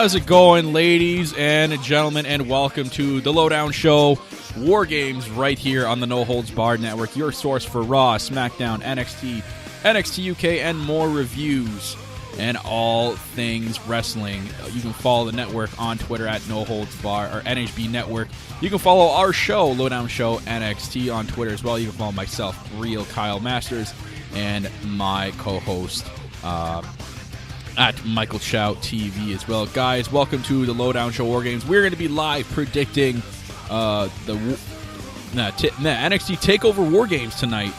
How's it going, ladies and gentlemen, and welcome to the Lowdown Show, War Games, right here on the No Holds Barred Network, your source for Raw, SmackDown, NXT, NXT UK, and more reviews and all things wrestling. You can follow the network on Twitter at No Holds Barred, or NHB Network. You can follow our show, Lowdown Show NXT, on Twitter as well. You can follow myself, Real Kyle Masters, and my co-host, at Michael Chow TV as well. Guys, welcome to the Lowdown Show War Games. We're going to be live predicting the NXT TakeOver War Games tonight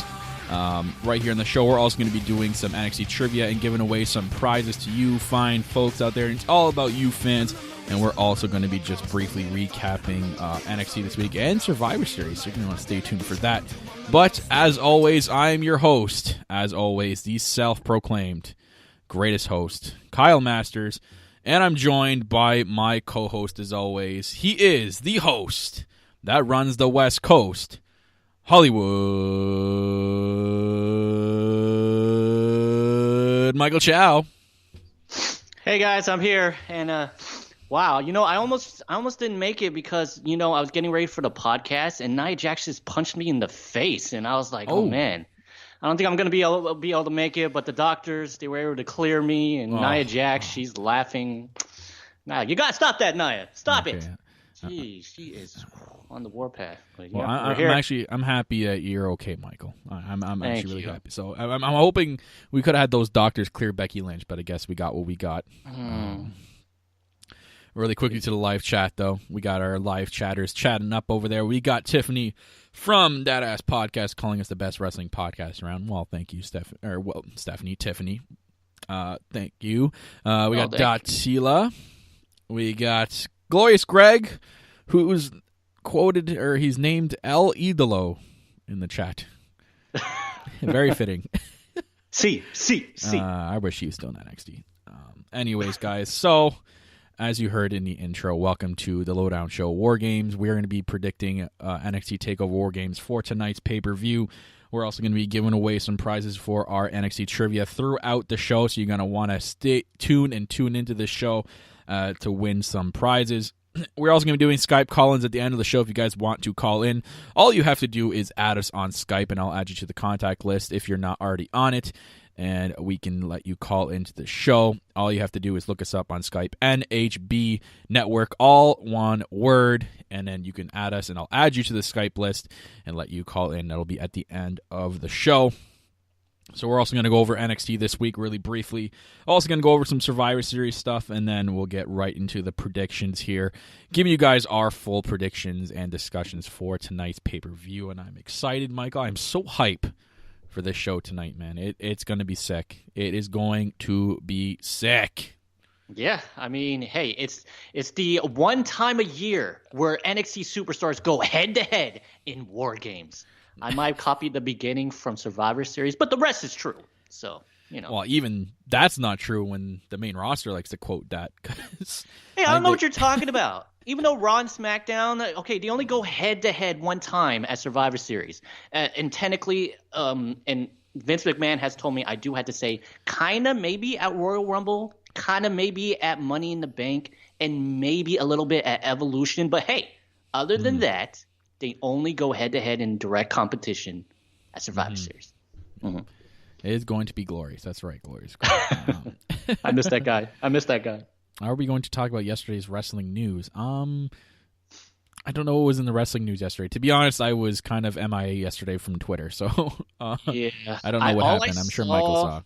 right here on the show. We're also going to be doing some NXT Trivia and giving away some prizes to you fine folks out there. It's all about you fans. And we're also going to be just briefly recapping NXT this week and Survivor Series, so you're going to want to stay tuned for that. But as always, I am your host, as always, the self-proclaimed greatest host, Kyle Masters, and I'm joined by my co-host as always. He is the host that runs the West Coast, Hollywood, Michael Chow. Hey guys, I'm here, and wow, I almost didn't make it because I was getting ready for the podcast, and Nia Jax just punched me in the face, and I was like, oh man. I don't think I'm going to be able to make it, but the doctors, they were able to clear me, and Nia Jax, she's laughing. Nia, you got to stop that, Nia. Stop it. Jeez, she is on the warpath. Well, I'm happy that you're okay, Michael. I'm actually really happy. So I'm hoping we could have had those doctors clear Becky Lynch, but I guess we got what we got. Really quickly to the live chat, though. We got our live chatters chatting up over there. We got Tiffany from That Ass Podcast calling us the best wrestling podcast around. Well, thank you, Stephanie, Tiffany. Thank you. We got Datsila. We got Glorious Greg, who's quoted, or he's named El Idolo in the chat. Very fitting. See. I wish he was still in NXT. Anyways, guys, so as you heard in the intro, welcome to the Lowdown Show War Games. We're going to be predicting NXT TakeOver War Games for tonight's pay-per-view. We're also going to be giving away some prizes for our NXT Trivia throughout the show, so you're going to want to stay tuned and tune into the show to win some prizes. We're also going to be doing Skype call-ins at the end of the show if you guys want to call in. All you have to do is add us on Skype, and I'll add you to the contact list if you're not already on it, and we can let you call into the show. All you have to do is look us up on Skype, NHB Network, all one word, and then you can add us, and I'll add you to the Skype list and let you call in. That'll be at the end of the show. So we're also going to go over NXT this week really briefly. Also going to go over some Survivor Series stuff, and then we'll get right into the predictions here, giving you guys our full predictions and discussions for tonight's pay-per-view, and I'm excited, Michael. I'm so hype for this show tonight, man. It's going to be sick. It is going to be sick. Yeah, I mean, hey, it's the one time a year where NXT superstars go head-to-head in War Games. I might copy the beginning from Survivor Series, but the rest is true. So, Well, even that's not true when the main roster likes to quote that. Hey, I don't know what you're talking about. Even though Raw and SmackDown, okay, they only go head-to-head one time at Survivor Series. And technically, and Vince McMahon has told me I do have to say kind of maybe at Royal Rumble, kind of maybe at Money in the Bank, and maybe a little bit at Evolution. But hey, other than that, they only go head-to-head in direct competition at Survivor Series. Mm-hmm. It is going to be glorious. That's right, glorious. I miss that guy. Are we going to talk about yesterday's wrestling news? I don't know what was in the wrestling news yesterday. To be honest, I was kind of MIA yesterday from Twitter, so yeah. I don't know what happened. I'm sure Michael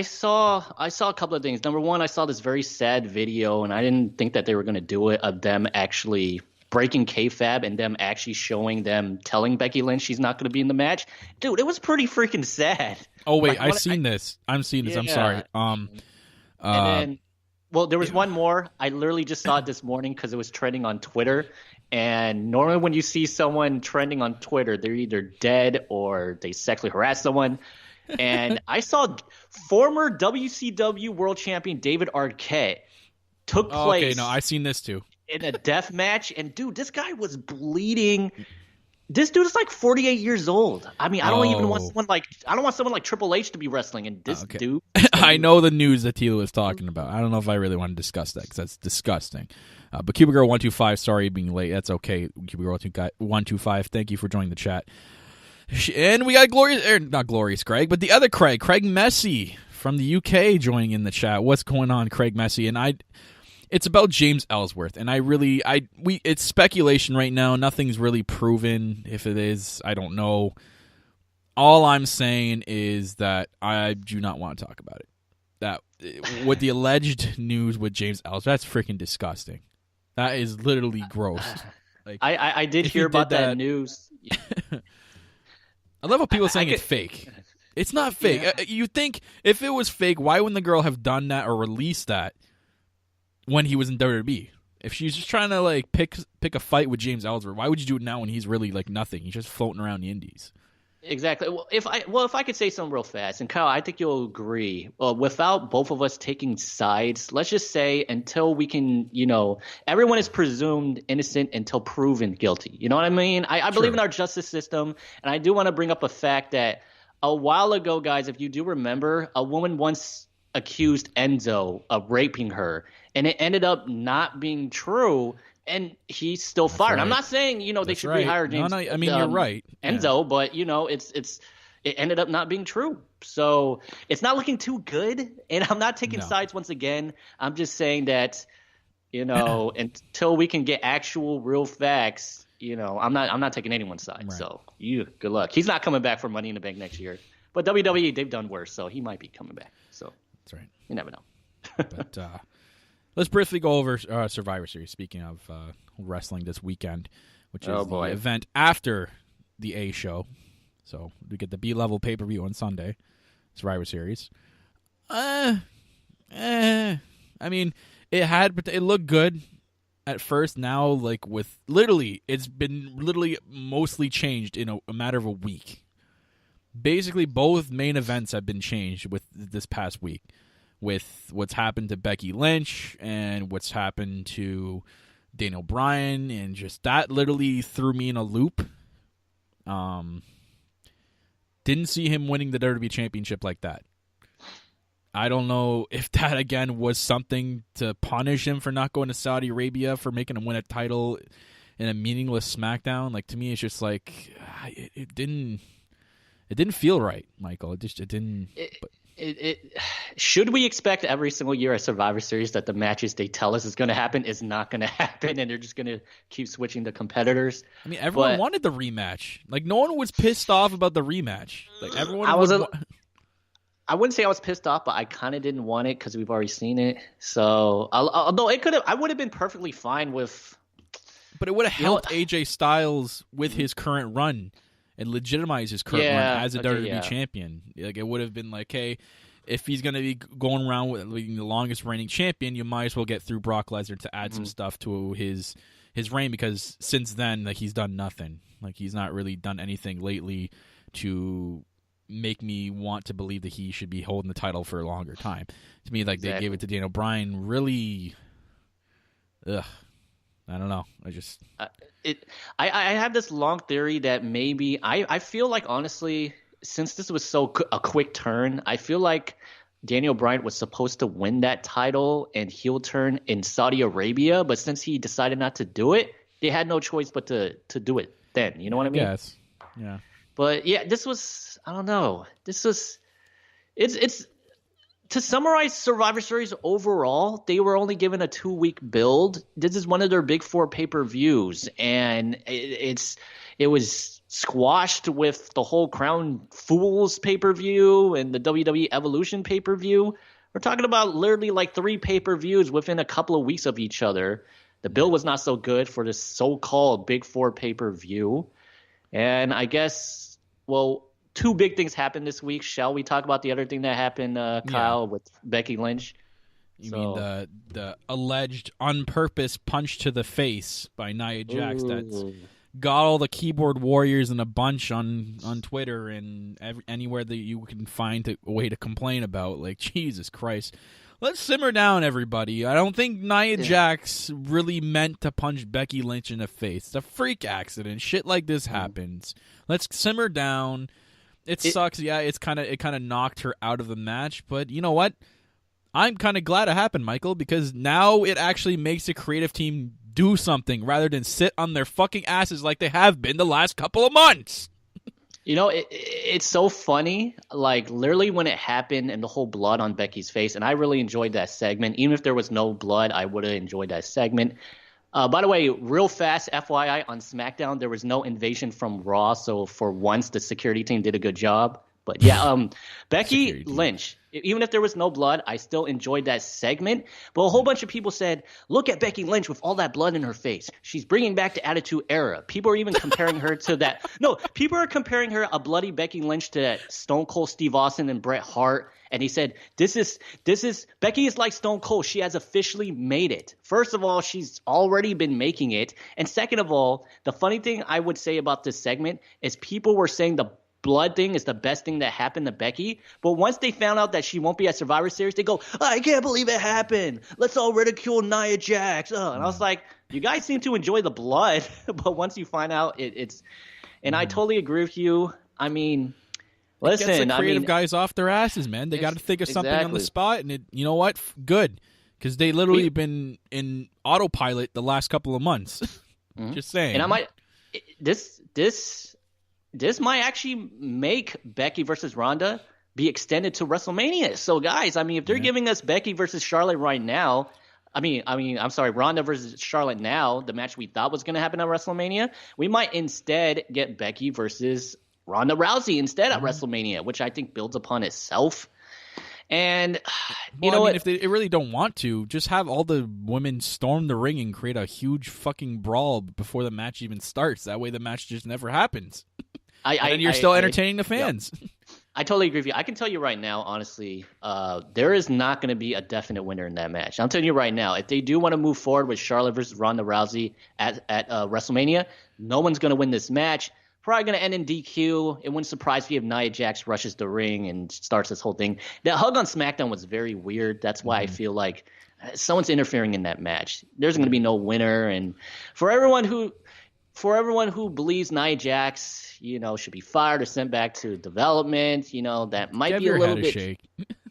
saw. I saw a couple of things. Number one, I saw this very sad video, and I didn't think that they were going to do it, of them actually breaking kayfabe and them actually telling Becky Lynch she's not going to be in the match. Dude, it was pretty freaking sad. Oh wait, I've seen this. I'm sorry. And then, well, there was one more. I literally just saw it this morning because it was trending on Twitter. And normally when you see someone trending on Twitter, they're either dead or they sexually harass someone. And I saw former WCW World Champion David Arquette took place. Okay, no, I've seen this too. In a death match. And, dude, this guy was bleeding This dude is like 48 years old. I mean, I don't even want Oh. someone like Triple H to be wrestling, and this Okay. dude. I know the news that Tila was talking about. I don't know if I really want to discuss that because that's disgusting. But Cuba Girl 125, sorry being late. That's okay. Cuba Girl 125, thank you for joining the chat. And we got not Glorious Craig, but the other Craig Messy from the UK joining in the chat. What's going on, Craig Messy? And it's about James Ellsworth, and it's speculation right now. Nothing's really proven. If it is, I don't know. All I'm saying is that I do not want to talk about it. That with the alleged news with James Ellsworth, that's freaking disgusting. That is literally gross. Like, I did hear about that news. I love how people saying it's fake. It's not fake. Yeah. You think if it was fake, why wouldn't the girl have done that or released that when he was in WWE? If she's just trying to like pick a fight with James Ellsworth, why would you do it now when he's really like nothing? He's just floating around the indies. Exactly. Well, if I could say something real fast, and Kyle, I think you'll agree. Without both of us taking sides, let's just say until we can, everyone is presumed innocent until proven guilty. You know what I mean? I believe in our justice system, and I do want to bring up a fact that a while ago, guys, if you do remember, a woman once accused Enzo of raping her, and it ended up not being true. And he's still fired. Right. I'm not saying they should rehire James. No, I mean you're right, Enzo, but it ended up not being true. So it's not looking too good. And I'm not taking sides once again. I'm just saying that until we can get actual real facts, I'm not taking anyone's side. Right. So good luck. He's not coming back for Money in the Bank next year. But WWE, they've done worse, so he might be coming back. So that's right. You never know. But let's briefly go over Survivor Series, speaking of wrestling this weekend, which is the event after the A show. So we get the B-level pay-per-view on Sunday, Survivor Series. I mean, it looked good at first. Now, like it's been mostly changed in a matter of a week. Basically, both main events have been changed with this past week, with what's happened to Becky Lynch and what's happened to Daniel Bryan, and just that literally threw me in a loop. Didn't see him winning the WWE Championship like that. I don't know if that, again, was something to punish him for not going to Saudi Arabia, for making him win a title in a meaningless SmackDown. Like, to me, it's just like, it didn't feel right, Michael. It didn't... Should we expect every single year at Survivor Series that the matches they tell us is going to happen is not going to happen, and they're just going to keep switching the competitors? I mean, everyone wanted the rematch. Like, no one was pissed off about the rematch. Like, everyone I wouldn't say I was pissed off, but I kind of didn't want it because we've already seen it. So, although I would have been perfectly fine with. But it would have helped AJ Styles with his current run and legitimize his current run as a WWE champion. Like, it would have been like, hey, if he's going to be going around with the longest reigning champion, you might as well get through Brock Lesnar to add some stuff to his reign, because since then, like, he's done nothing. Like, he's not really done anything lately to make me want to believe that he should be holding the title for a longer time. To me, like, they gave it to Daniel Bryan, really. I don't know. I have this long theory that maybe I feel like, honestly, since this was a quick turn, I feel like Daniel Bryan was supposed to win that title and heel turn in Saudi Arabia, but since he decided not to do it, they had no choice but to do it then. You know what I mean? Yes. Yeah. But yeah, this was, I don't know. It's to summarize Survivor Series overall, they were only given a 2-week build. This is one of their big 4 pay-per-views, and it was squashed with the whole Crown Fools pay-per-view and the WWE Evolution pay-per-view. We're talking about literally like 3 pay-per-views within a couple of weeks of each other. The bill was not so good for this so-called Big 4 pay-per-view. And I guess, 2 big things happened this week. Shall we talk about the other thing that happened, Kyle, with Becky Lynch? You mean the alleged on-purpose punch to the face by Nia Jax that's got all the keyboard warriors in a bunch on Twitter and anywhere that you can find a way to complain about. Like, Jesus Christ. let's simmer down, everybody. I don't think Nia Jax really meant to punch Becky Lynch in the face. It's a freak accident. Shit like this happens. Let's simmer down. It sucks. Yeah, it kind of knocked her out of the match. But you know what? I'm kind of glad it happened, Michael, because now it actually makes the creative team do something rather than sit on their fucking asses like they have been the last couple of months. You know, it's so funny, like, literally when it happened and the whole blood on Becky's face, and I really enjoyed that segment. Even if there was no blood, I would have enjoyed that segment. By the way, real fast, FYI, on SmackDown, there was no invasion from Raw, so for once, the security team did a good job. But yeah, Becky Lynch, even if there was no blood, I still enjoyed that segment. But a whole bunch of people said, look at Becky Lynch with all that blood in her face. She's bringing back the Attitude Era. People are even comparing her to that. No, people are comparing her, a bloody Becky Lynch, to that Stone Cold Steve Austin and Bret Hart. And he said, this is Becky is like Stone Cold. She has officially made it. First of all, she's already been making it. And second of all, the funny thing I would say about this segment is people were saying the blood thing is the best thing that happened to Becky. But once they found out that she won't be at Survivor Series, they go, I can't believe it happened. Let's all ridicule Nia Jax. And I was like, you guys seem to enjoy the blood. But once you find out it's – and I totally agree with you. I mean – listen, gets the creative guys off their asses, man. They got to think of something on the spot, and you know what? Good, because they literally been in autopilot the last couple of months. Just saying. And I might this might actually make Becky versus Ronda be extended to WrestleMania. So, guys, I mean, if they're giving us Becky versus Charlotte right now. I'm sorry, Ronda versus Charlotte now, the match we thought was going to happen at WrestleMania, we might instead get Becky versus Ronda Rousey instead at WrestleMania, which I think builds upon itself. And you know what? If they really don't want to, just have all the women storm the ring and create a huge fucking brawl before the match even starts. That way the match just never happens. And you're still entertaining the fans. Yeah. I totally agree with you. I can tell you right now, honestly, there is not going to be a definite winner in that match. I'm telling you right now, if they do want to move forward with Charlotte versus Ronda Rousey at WrestleMania, no one's going to win this match. Probably going to end in DQ. It wouldn't surprise me if Nia Jax rushes the ring and starts this whole thing. That hug on SmackDown was very weird. That's why I feel like someone's interfering in that match. There's going to be no winner. And for everyone who believes Nia Jax, should be fired or sent back to development, that might be a little bit. Shake.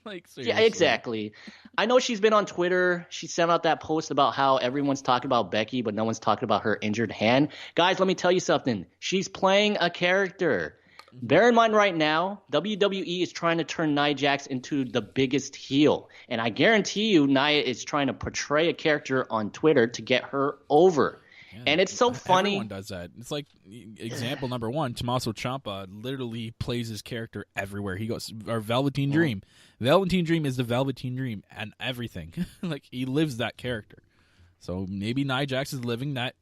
Like, seriously. Yeah, exactly. I know she's been on Twitter. She sent out that post about how everyone's talking about Becky, but no one's talking about her injured hand. Guys, let me tell you something. She's playing a character. Bear in mind right now, WWE is trying to turn Nia Jax into the biggest heel. And I guarantee you Nia is trying to portray a character on Twitter to get her over. Yeah, and it's so funny. Everyone does that. It's like example number one, Tommaso Ciampa literally plays his character everywhere he goes. Our Velveteen Dream. Velveteen Dream is the Velveteen Dream and everything. Like, he lives that character. So maybe Nia Jax is living that,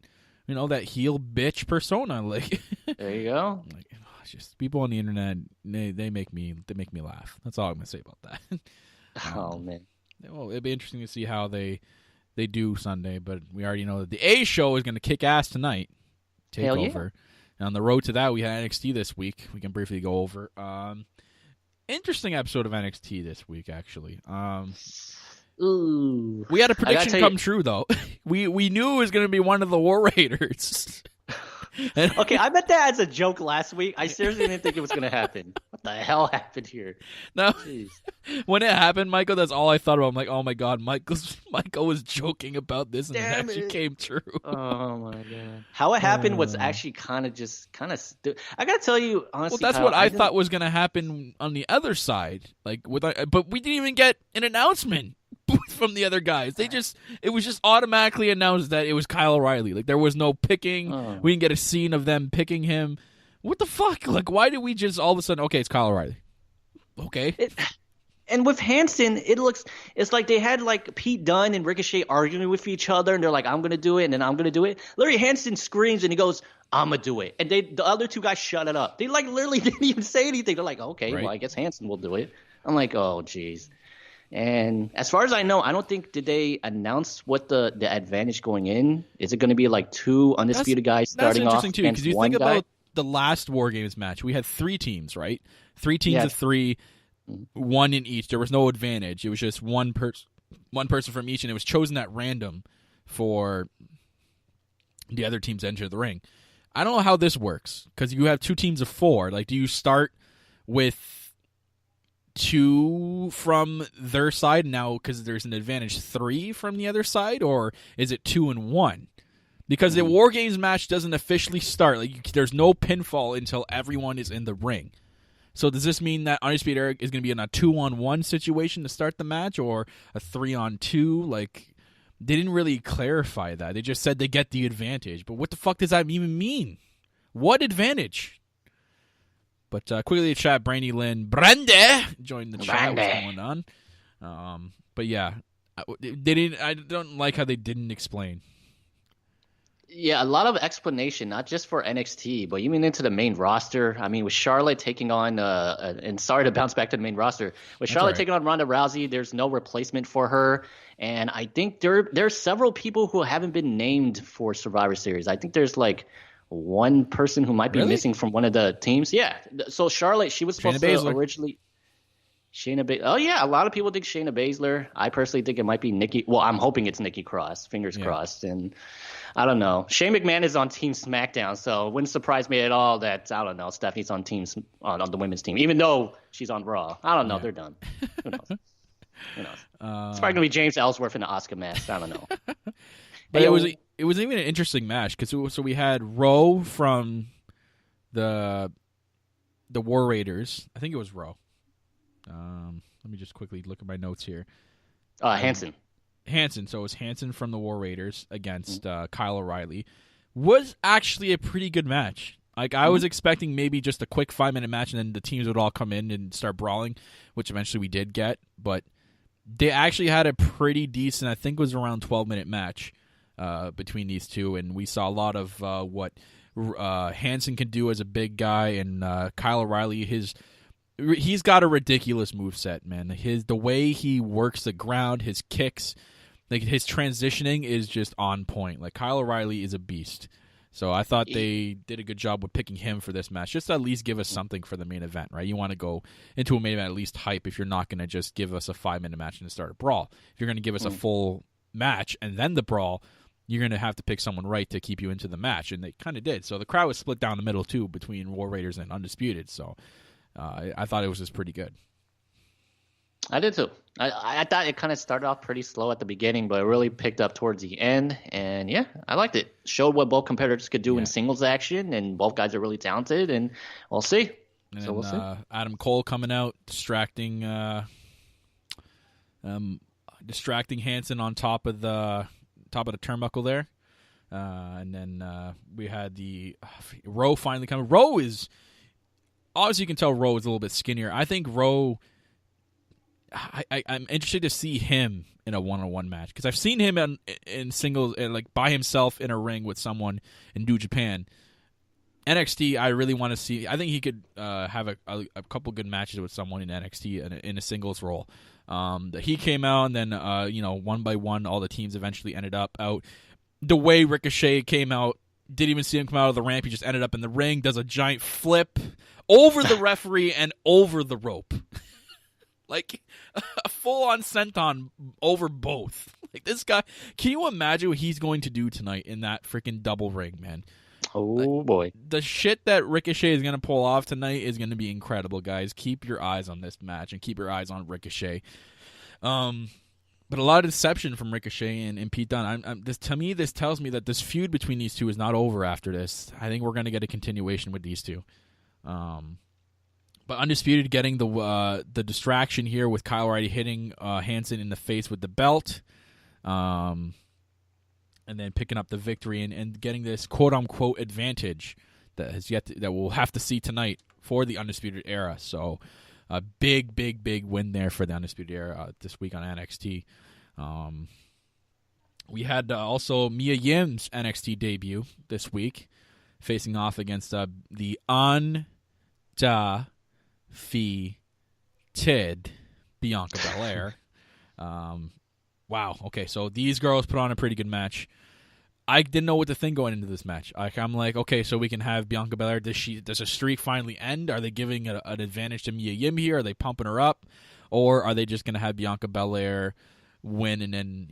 that heel bitch persona. Like, there you go. Like, just people on the internet, they make me laugh. That's all I'm gonna say about that. Oh man. Well, it'd be interesting to see how they do Sunday, but we already know that the A show is going to kick ass tonight. TakeOver. Yeah. And on the road to that, we had NXT this week. We can briefly go over. Interesting episode of NXT this week, actually. Ooh. We had a prediction come true, though. We knew it was going to be one of the War Raiders. Okay, I bet that as a joke last week. I seriously didn't think it was going to happen. What the hell happened here? No, when it happened, Michael, that's all I thought about. I'm like, oh my god, Michael was joking about this, and it actually came true. Oh my god, how it happened was actually kind of I gotta tell you honestly. Well, that's Kyle, what I thought was going to happen on the other side, but we didn't even get an announcement from the other guys. It was just automatically announced that it was Kyle O'Reilly. Like, there was no picking. We didn't get a scene of them picking him. What the fuck? Like, why did we just all of a sudden, okay, it's Kyle O'Reilly. Okay. And with Hanson, it's like they had like Pete Dunne and Ricochet arguing with each other, and they're like, I'm going to do it, and then I'm going to do it. Larry Hanson screams, and he goes, I'm going to do it. And the other two guys shut it up. They like literally didn't even say anything. They're like, okay, right. Well, I guess Hanson will do it. I'm like, oh, jeez. And as far as I know, I don't think did they announce what the advantage going in? Is it going to be like two undisputed guys starting off against one guy? That's interesting, too, because you think about the last War Games match. We had 3 teams, right? 3 teams of 3, one in each. There was no advantage. It was just one person one person from each, and it was chosen at random for the other teams to enter the ring. I don't know how this works because you have 2 teams of 4. Like, do you start with 2 from their side now because there's an advantage 3 from the other side, or is it 2 and 1? Because the War Games match doesn't officially start. Like, there's no pinfall until everyone is in the ring. So does this mean that Undisputed Era is going to be in a 2-on-1 situation to start the match, or a 3-on-2? Like, they didn't really clarify that. They just said they get the advantage. But what the fuck does that even mean? What advantage? But quickly to chat, Brandy Lynn Brande joined the chat. What's going on? But yeah, they didn't. I don't like how they didn't explain. Yeah, a lot of explanation, not just for NXT, but even into the main roster. I mean, with Charlotte taking on, and sorry to bounce back to the main roster, with Charlotte taking on Ronda Rousey, there's no replacement for her. And I think there's several people who haven't been named for Survivor Series. I think there's like one person who might be missing from one of the teams. Yeah. So Charlotte, she was supposed to originally. Shayna Baszler. Oh, yeah. A lot of people think Shayna Baszler. I personally think it might be Nikki. Well, I'm hoping it's Nikki Cross. Fingers crossed. And I don't know. Shane McMahon is on Team SmackDown, so it wouldn't surprise me at all that, I don't know, Stephanie's on on the women's team, even though she's on Raw. I don't know. They're done. Who knows? Who knows? It's probably going to be James Ellsworth in the Oscar mask. I don't know. But it was even an interesting match because so we had Rowe from the War Raiders. I think it was Rowe. Let me just quickly look at my notes here. Hanson. So it was Hanson from the War Raiders against Kyle O'Reilly. Was actually a pretty good match. Like, I was expecting maybe just a quick 5-minute match and then the teams would all come in and start brawling, which eventually we did get. But they actually had a pretty decent, I think it was around 12-minute match between these two. And we saw a lot of what Hanson can do as a big guy, and Kyle O'Reilly, he's got a ridiculous moveset, man. The way he works the ground, his kicks, like his transitioning is just on point. Like, Kyle O'Reilly is a beast. So I thought they did a good job with picking him for this match, just to at least give us something for the main event, right? You want to go into a main event at least hype if you're not going to just give us a 5-minute match and start a brawl. If you're going to give us a full match and then the brawl, you're going to have to pick someone right to keep you into the match, and they kind of did. So the crowd was split down the middle, too, between War Raiders and Undisputed, so I thought it was just pretty good. I did too. I thought it kind of started off pretty slow at the beginning, but it really picked up towards the end. And yeah, I liked it. Showed what both competitors could do in singles action, and both guys are really talented. And we'll see. We'll see. Adam Cole coming out, distracting Hanson on top of the turnbuckle there, and then we had the Rowe finally coming. Rowe is. Obviously, you can tell Rowe is a little bit skinnier. I think Rowe, I'm interested to see him in a one-on-one match because I've seen him in singles, like by himself in a ring with someone in New Japan. NXT, I really want to see. I think he could have a couple good matches with someone in NXT in a singles role. He came out, and then one by one, all the teams eventually ended up out. The way Ricochet came out, didn't even see him come out of the ramp. He just ended up in the ring, does a giant flip over the referee and over the rope. Like a full-on senton over both. Like, this guy, can you imagine what he's going to do tonight in that freaking double ring, man? Oh, boy. The shit that Ricochet is going to pull off tonight is going to be incredible, guys. Keep your eyes on this match and keep your eyes on Ricochet. But a lot of deception from Ricochet and Pete Dunne. This tells me that this feud between these two is not over after this. I think we're going to get a continuation with these two. But Undisputed getting the distraction here with Kyle O'Reilly hitting Hanson in the face with the belt, and then picking up the victory and getting this quote unquote advantage that we'll have to see tonight for the Undisputed Era. So a big win there for the Undisputed Era this week on NXT. We had also Mia Yim's NXT debut this week, facing off against the undefeated Bianca Belair. Wow. Okay, so these girls put on a pretty good match. I didn't know what to think going into this match. I'm like, okay, so we can have Bianca Belair. Does a streak finally end? Are they giving an advantage to Mia Yim here? Are they pumping her up? Or are they just going to have Bianca Belair win, and then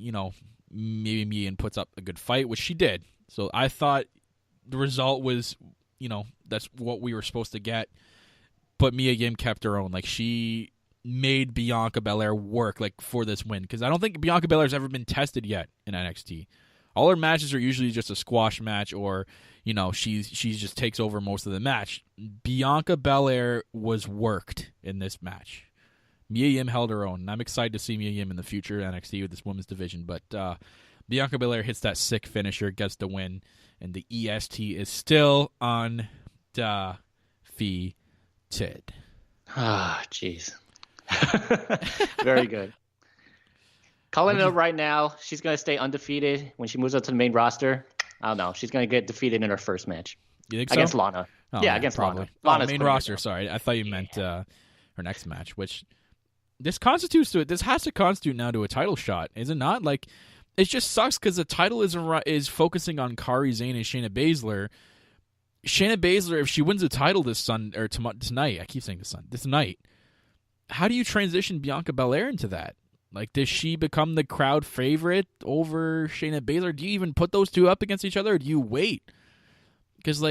maybe Mia Yim puts up a good fight, which she did. So I thought the result was that's what we were supposed to get. But Mia Yim kept her own. Like, she made Bianca Belair work for this win, because I don't think Bianca Belair's ever been tested yet in NXT. All her matches are usually just a squash match, or she just takes over most of the match. Bianca Belair was worked in this match. Mia Yim held her own, and I'm excited to see Mia Yim in the future NXT with this women's division. But Bianca Belair hits that sick finisher, gets the win, and the EST is still undefeated. Ah, jeez. Very good. Calling it up right now. She's going to stay undefeated when she moves up to the main roster. I don't know. She's going to get defeated in her first match. You think so? Against Lana. Yeah, against probably. Lana. Main roster. Sorry, I thought you meant her next match, which this constitutes to it. This has to constitute now to a title shot, is it not? Like, it just sucks because the title is focusing on Kairi Sane and Shayna Baszler. Shayna Baszler, if she wins the title tonight, I keep saying this night, how do you transition Bianca Belair into that? Like, does she become the crowd favorite over Shayna Baszler? Do you even put those two up against each other, or do you wait? Because,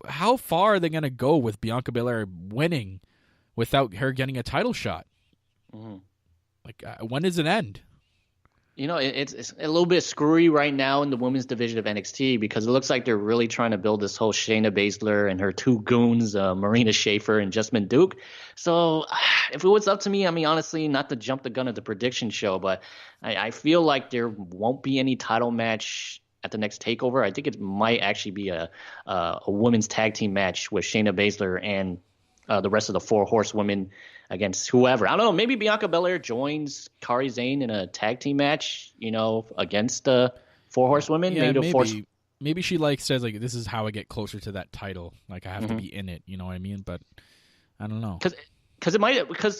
how far are they going to go with Bianca Belair winning without her getting a title shot? When does it end? It's a little bit screwy right now in the women's division of NXT, because it looks like they're really trying to build this whole Shayna Baszler and her two goons, Marina Shafir and Jessamine Duke. So if it was up to me, I mean, honestly, not to jump the gun at the prediction show, but I feel like there won't be any title match at the next TakeOver. I think it might actually be a women's tag team match with Shayna Baszler and the rest of the four horsewomen against whoever. I don't know. Maybe Bianca Belair joins Kairi Sane in a tag team match, against the four horsewomen. Yeah, maybe she says this is how I get closer to that title. I have to be in it. You know what I mean? But I don't know. Because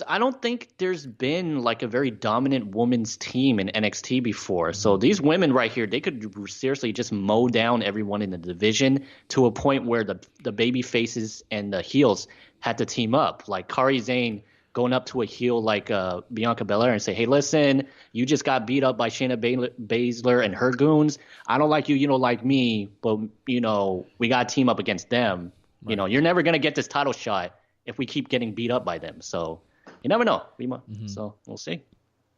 I don't think there's been a very dominant women's team in NXT before. So these women right here, they could seriously just mow down everyone in the division to a point where the baby faces and the heels had to team up. Like Kairi Sane going up to a heel like Bianca Belair and say, hey, listen, you just got beat up by Shayna Baszler and her goons. I don't like you, you don't like me, but, we got to team up against them. Right. You're never going to get this title shot if we keep getting beat up by them. So you never know. So we'll see.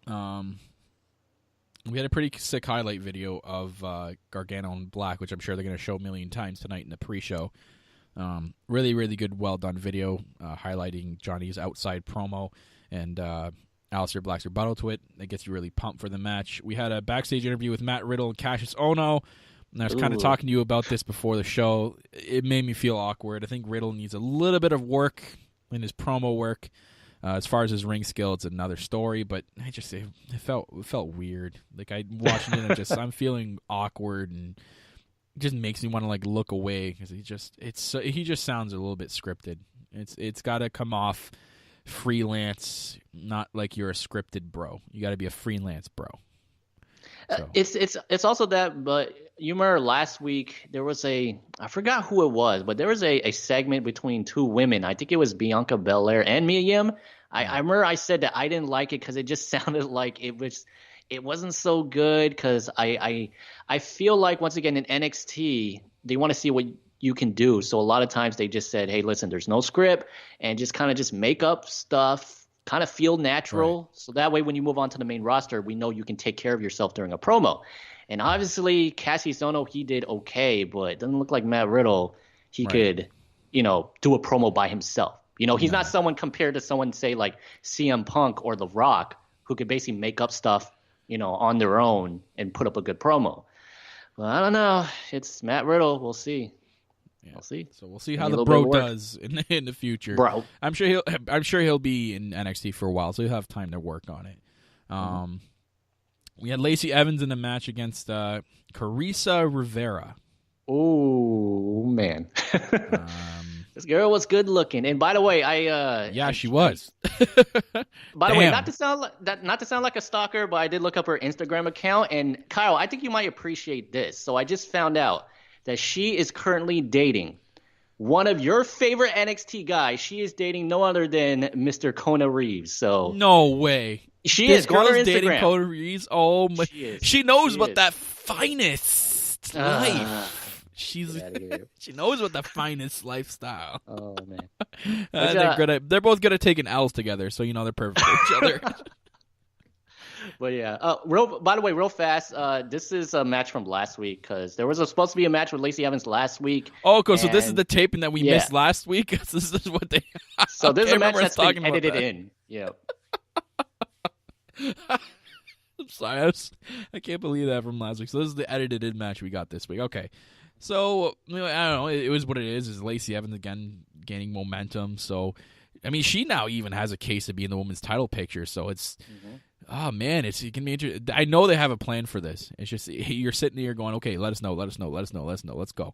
We had a pretty sick highlight video of Gargano and Black, which I'm sure they're going to show a million times tonight in the pre-show. Really, really good, well-done video highlighting Johnny's outside promo and Aleister Black's rebuttal to it. It gets you really pumped for the match. We had a backstage interview with Matt Riddle and Cassius Ohno, and I was kind of talking to you about this before the show. It made me feel awkward. I think Riddle needs a little bit of work in his promo work. As far as his ring skill, it's another story, but it felt weird. I watching it, and I'm feeling awkward, and it just makes me want to look away because he just sounds a little bit scripted. It's got to come off freelance, not like you're a scripted bro. You got to be a freelance bro. So. It's also that, but you remember last week there was I forgot who it was, but there was a segment between two women. I think it was Bianca Belair and Mia Yim. I remember I said that I didn't like it because it just sounded like it wasn't so good, because I feel like, once again, in NXT, they want to see what you can do. So a lot of times they just said, hey, listen, there's no script, and just make up stuff, kind of feel natural. Right. So that way when you move on to the main roster, we know you can take care of yourself during a promo. And obviously, Cassius Ohno, he did okay, but it doesn't look like Matt Riddle, he could, do a promo by himself. He's not someone compared to someone, say, like CM Punk or The Rock, who could basically make up stuff on their own and put up a good promo. Well, I don't know. It's Matt Riddle. We'll see. Yeah. We'll see. So we'll see how the bro does in the future. Bro, I'm sure he'll be in NXT for a while, so he'll have time to work on it. We had Lacey Evans in the match against Carissa Rivera. Oh man. This girl was good looking, and by the way, she was. By the way, not to sound like a stalker, but I did look up her Instagram account, and Kyle, I think you might appreciate this. So I just found out that she is currently dating one of your favorite NXT guys. She is dating no other than Mr. Kona Reeves. So no way. She is. Go on her Instagram. Dating Cody Reeves. Oh my! She knows what that finest life. She knows what the finest lifestyle. Oh man, they're both good at taking L's together, so they're perfect for each other. But yeah, by the way, real fast, this is a match from last week because there was supposed to be a match with Lacey Evans last week. Oh, okay, so this is the taping that we missed last week. This is what they. So this is a match that's been edited in. Yeah. I'm sorry, I can't believe that from last week. So this is the edited in match we got this week. Okay. So, I don't know. It was what it is. Is Lacey Evans again gaining momentum. So, I mean, she now even has a case to be in the women's title picture. So it's, oh man, it can be interesting. I know they have a plan for this. It's just you're sitting here going, okay, let us know, let's go.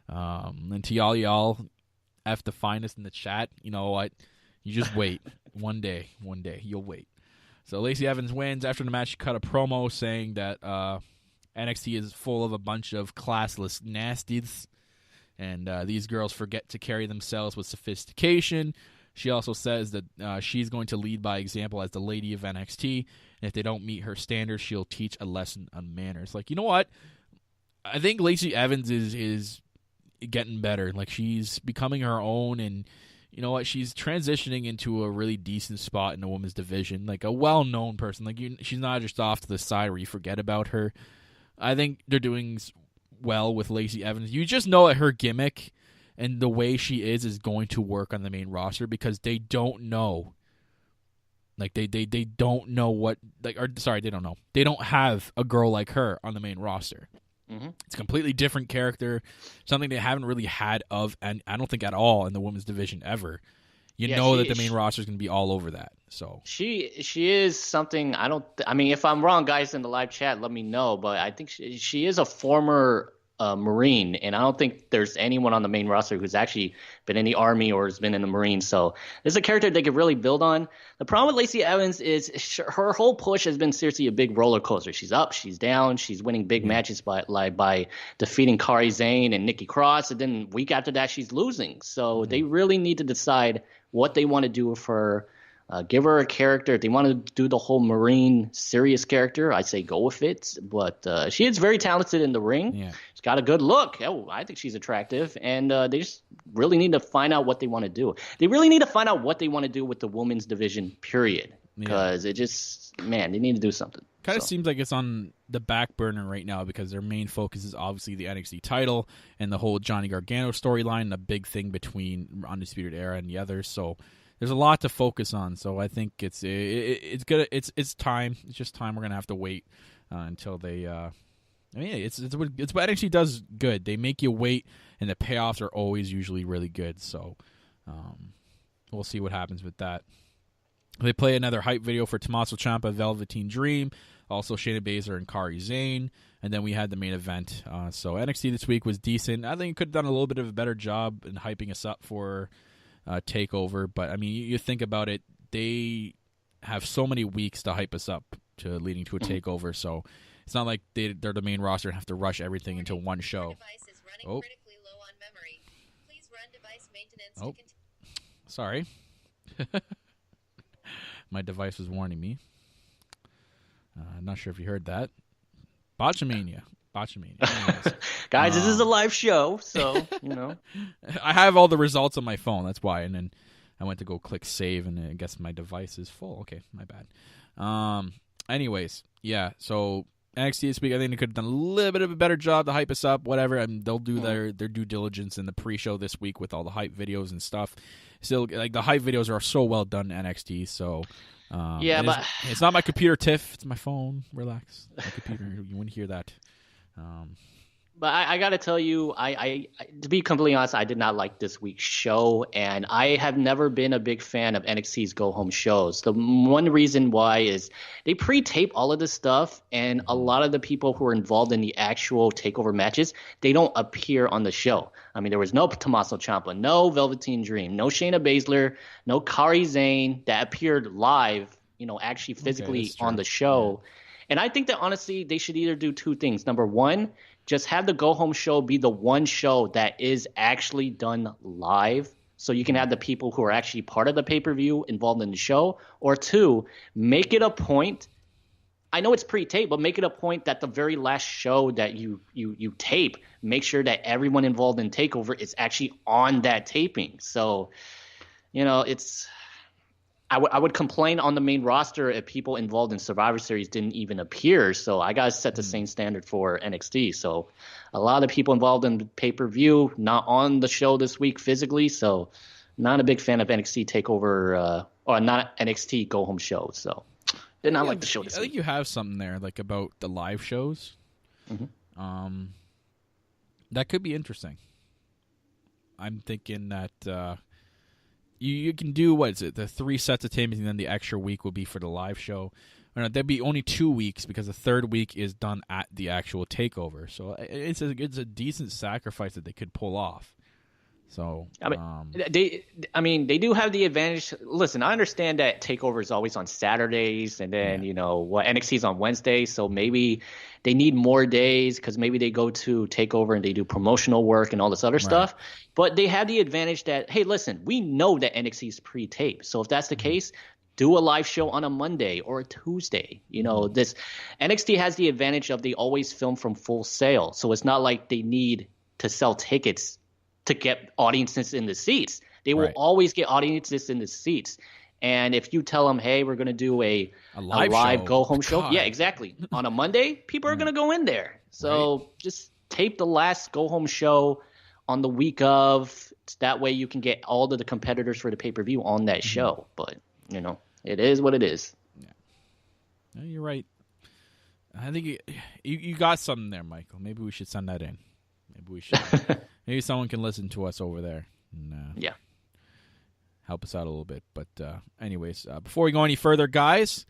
And to y'all, F the finest in the chat. You know what? You just wait. One day, you'll wait. So Lacey Evans wins. After the match, she cut a promo saying that NXT is full of a bunch of classless nasties, and these girls forget to carry themselves with sophistication. She also says that she's going to lead by example as the lady of NXT, and if they don't meet her standards, she'll teach a lesson on manners. Like, you know what? I think Lacey Evans is getting better. Like, she's becoming her own, and you know what? She's transitioning into a really decent spot in the women's division, like a well-known person. Like, she's not just off to the side where you forget about her. I think they're doing well with Lacey Evans. You just know that her gimmick and the way she is going to work on the main roster because they don't know. Like, they don't know what... they don't know. They don't have a girl like her on the main roster. Mm-hmm. It's a completely different character, something they haven't really had of, and I don't think at all in the women's division ever. You know that the main roster is going to be all over that. So she is something. I mean, if I'm wrong, guys in the live chat, let me know. But I think she is a former Marine, and I don't think there's anyone on the main roster who's actually been in the Army or has been in the Marines. So this is a character they could really build on. The problem with Lacey Evans is her whole push has been seriously a big roller coaster. She's up, she's down, she's winning big matches by defeating Kairi Sane and Nikki Cross, and then week after that she's losing. So they really need to decide what they want to do with her. Give her a character. If they want to do the whole Marine serious character, I say go with it. But she is very talented in the ring. Yeah. She's got a good look. Oh, I think she's attractive. And they just really need to find out what they want to do. They really need to find out what they want to do with the women's division, period. Because it just, they need to do something. Kind of seems like it's on the back burner right now because their main focus is obviously the NXT title and the whole Johnny Gargano storyline, the big thing between Undisputed Era and the others. So there's a lot to focus on. So I think it's good. It's time. It's just time. We're gonna have to wait until they. It's what NXT does good. They make you wait, and the payoffs are always usually really good. So we'll see what happens with that. They play another hype video for Tommaso Ciampa, Velveteen Dream, also Shayna Baszler and Kairi Sane, and then we had the main event. So NXT this week was decent. I think it could have done a little bit of a better job in hyping us up for TakeOver, but I mean, you think about it, they have so many weeks to hype us up to leading to a TakeOver, so it's not like they're the main roster and have to rush everything into one show. Oh. Oh. Sorry. My device was warning me. I'm not sure if you heard that. Botchamania. Guys, this is a live show, so, I have all the results on my phone, that's why. And then I went to go click save, and I guess my device is full. Okay, my bad. Anyways, yeah, so NXT this week, I think they could have done a little bit of a better job to hype us up, whatever. I mean, they'll do their due diligence in the pre-show this week with all the hype videos and stuff. Still, like, the hype videos are so well done in NXT, so... but it's not my computer, Tiff. It's my phone. Relax. My computer. You wouldn't hear that. But I got to tell you, I to be completely honest, I did not like this week's show, and I have never been a big fan of NXT's go-home shows. The one reason why is they pre-tape all of this stuff, and a lot of the people who are involved in the actual TakeOver matches, they don't appear on the show. I mean, there was no Tommaso Ciampa, no Velveteen Dream, no Shayna Baszler, no Kairi Sane that appeared live, actually physically on the show. Yeah. And I think that, honestly, they should either do two things. Number one, just have the go-home show be the one show that is actually done live. so you can have the people who are actually part of the pay-per-view involved in the show, or 2, make it a point. I know it's pre-tape, but make it a point that the very last show that you tape, make sure that everyone involved in TakeOver is actually on that taping. So, it's I would complain on the main roster if people involved in Survivor Series didn't even appear. So I got to set the same standard for NXT. So a lot of people involved in the pay-per-view, not on the show this week physically. So not a big fan of NXT TakeOver or not NXT Go Home show. So did not like the show this week. I think you have something there like about the live shows. Mm-hmm. That could be interesting. I'm thinking that you can do, what is it, the 3 sets of tapings, and then the extra week will be for the live show. Or no, that'd be only 2 weeks because the third week is done at the actual TakeOver. So it's a decent sacrifice that they could pull off. So they do have the advantage. Listen, I understand that TakeOver is always on Saturdays, and then NXT is on Wednesdays. So maybe they need more days because maybe they go to TakeOver and they do promotional work and all this other stuff. But they have the advantage that, hey, listen, we know that NXT is pre-taped. So if that's the case, do a live show on a Monday or a Tuesday. This NXT has the advantage of they always film from Full Sail, so it's not like they need to sell tickets to get audiences in the seats. They will always get audiences in the seats. And if you tell them, hey, we're going to do a live go-home show. Yeah, exactly. On a Monday, people are going to go in there. So just tape the last go-home show on the week of. That way you can get all of the competitors for the pay-per-view on that show. But, it is what it is. Yeah. No, you're right. I think you got something there, Michael. Maybe we should send that in. Maybe we should. Maybe someone can listen to us over there and help us out a little bit. But anyways, before we go any further, guys,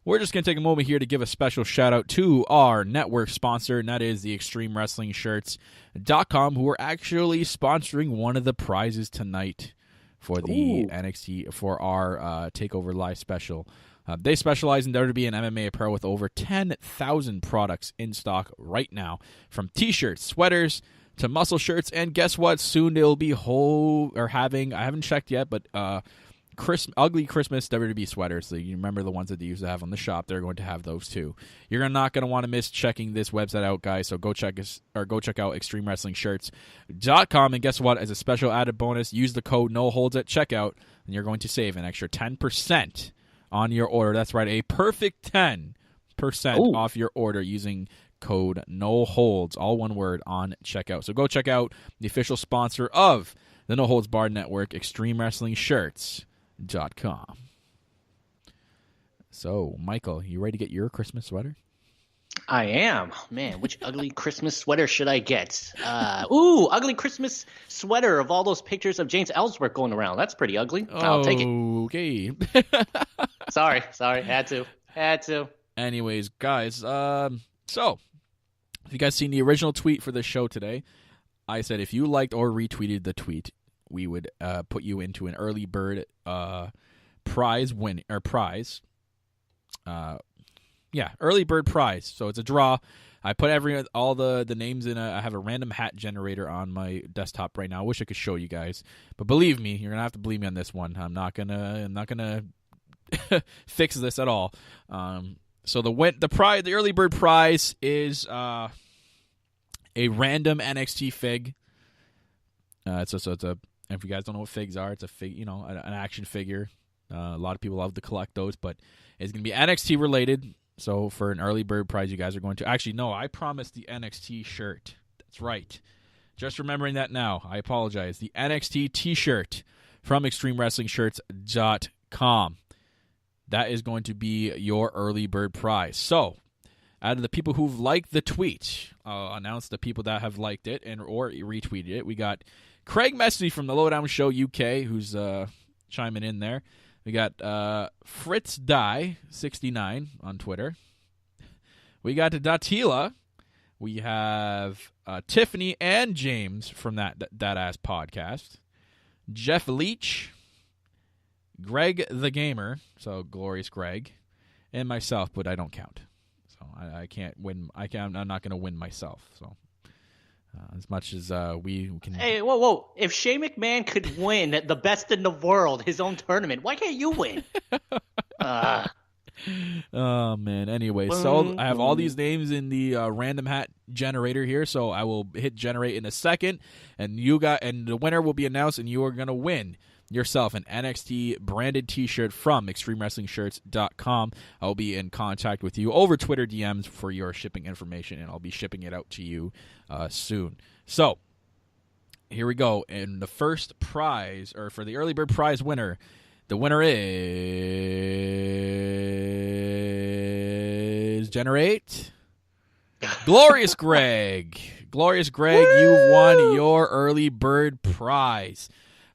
we're just going to take a moment here to give a special shout-out to our network sponsor, and that is the ExtremeWrestlingShirts.com, who are actually sponsoring one of the prizes tonight for the NXT, for our TakeOver Live special. They specialize in WWE and MMA apparel with over 10,000 products in stock right now, from T-shirts, sweaters, to muscle shirts, and guess what? Soon they'll be having, I haven't checked yet, but ugly Christmas WWE sweaters. So you remember the ones that they used to have on the shop? They're going to have those too. You're not going to want to miss checking this website out, guys. So go check out ExtremeWrestlingShirts.com, and guess what? As a special added bonus, use the code NOHOLDS at checkout, and you're going to save an extra 10% on your order. That's right, a perfect 10% off your order using code No Holds, all one word, on checkout. So go check out the official sponsor of the No Holds Barred Network, ExtremeWrestlingShirts.com. So, Michael, you ready to get your Christmas sweater? I am. Man, which ugly Christmas sweater should I get? Ugly Christmas sweater of all those pictures of James Ellsworth going around. That's pretty ugly. I'll take it. Okay. Sorry. Had to. Anyways, guys, so if you guys seen the original tweet for this show today, I said if you liked or retweeted the tweet, we would put you into an early bird prize. Early bird prize. So it's a draw. I put all the names in. I have a random hat generator on my desktop right now. I wish I could show you guys, but believe me, you're gonna have to believe me on this one. I'm not gonna fix this at all. So the early bird prize is a random NXT fig. It's a, if you guys don't know what figs are, it's a fig, an action figure. A lot of people love to collect those, but it's gonna be NXT related. So for an early bird prize, you guys are going to I promised the NXT shirt. That's right. Just remembering that now. I apologize. The NXT T-shirt from ExtremeWrestlingShirts.com. That is going to be your early bird prize. So, out of the people who've liked the tweet, I'll announce the people that have liked it or retweeted it. We got Craig Messy from the Lowdown Show UK, who's chiming in there. We got Fritz Die 69 on Twitter. We got Datila. We have Tiffany and James from that Ass podcast. Jeff Leach. Greg the Gamer, so Glorious Greg, and myself, but I don't count. So I can't win. I'm not going to win myself. So As much as we can. Hey, whoa! If Shane McMahon could win the best in the world, his own tournament, why can't you win? Oh man. Anyway, so I have all these names in the random hat generator here, so I will hit generate in a second, and the winner will be announced, and you are gonna win yourself an NXT branded T-shirt from ExtremeWrestlingShirts.com. I'll be in contact with you over Twitter DMs for your shipping information, and I'll be shipping it out to you soon. So here we go. And the first prize, or for the early bird prize winner, the winner is generate Glorious Greg. Glorious Greg, you've won your early bird prize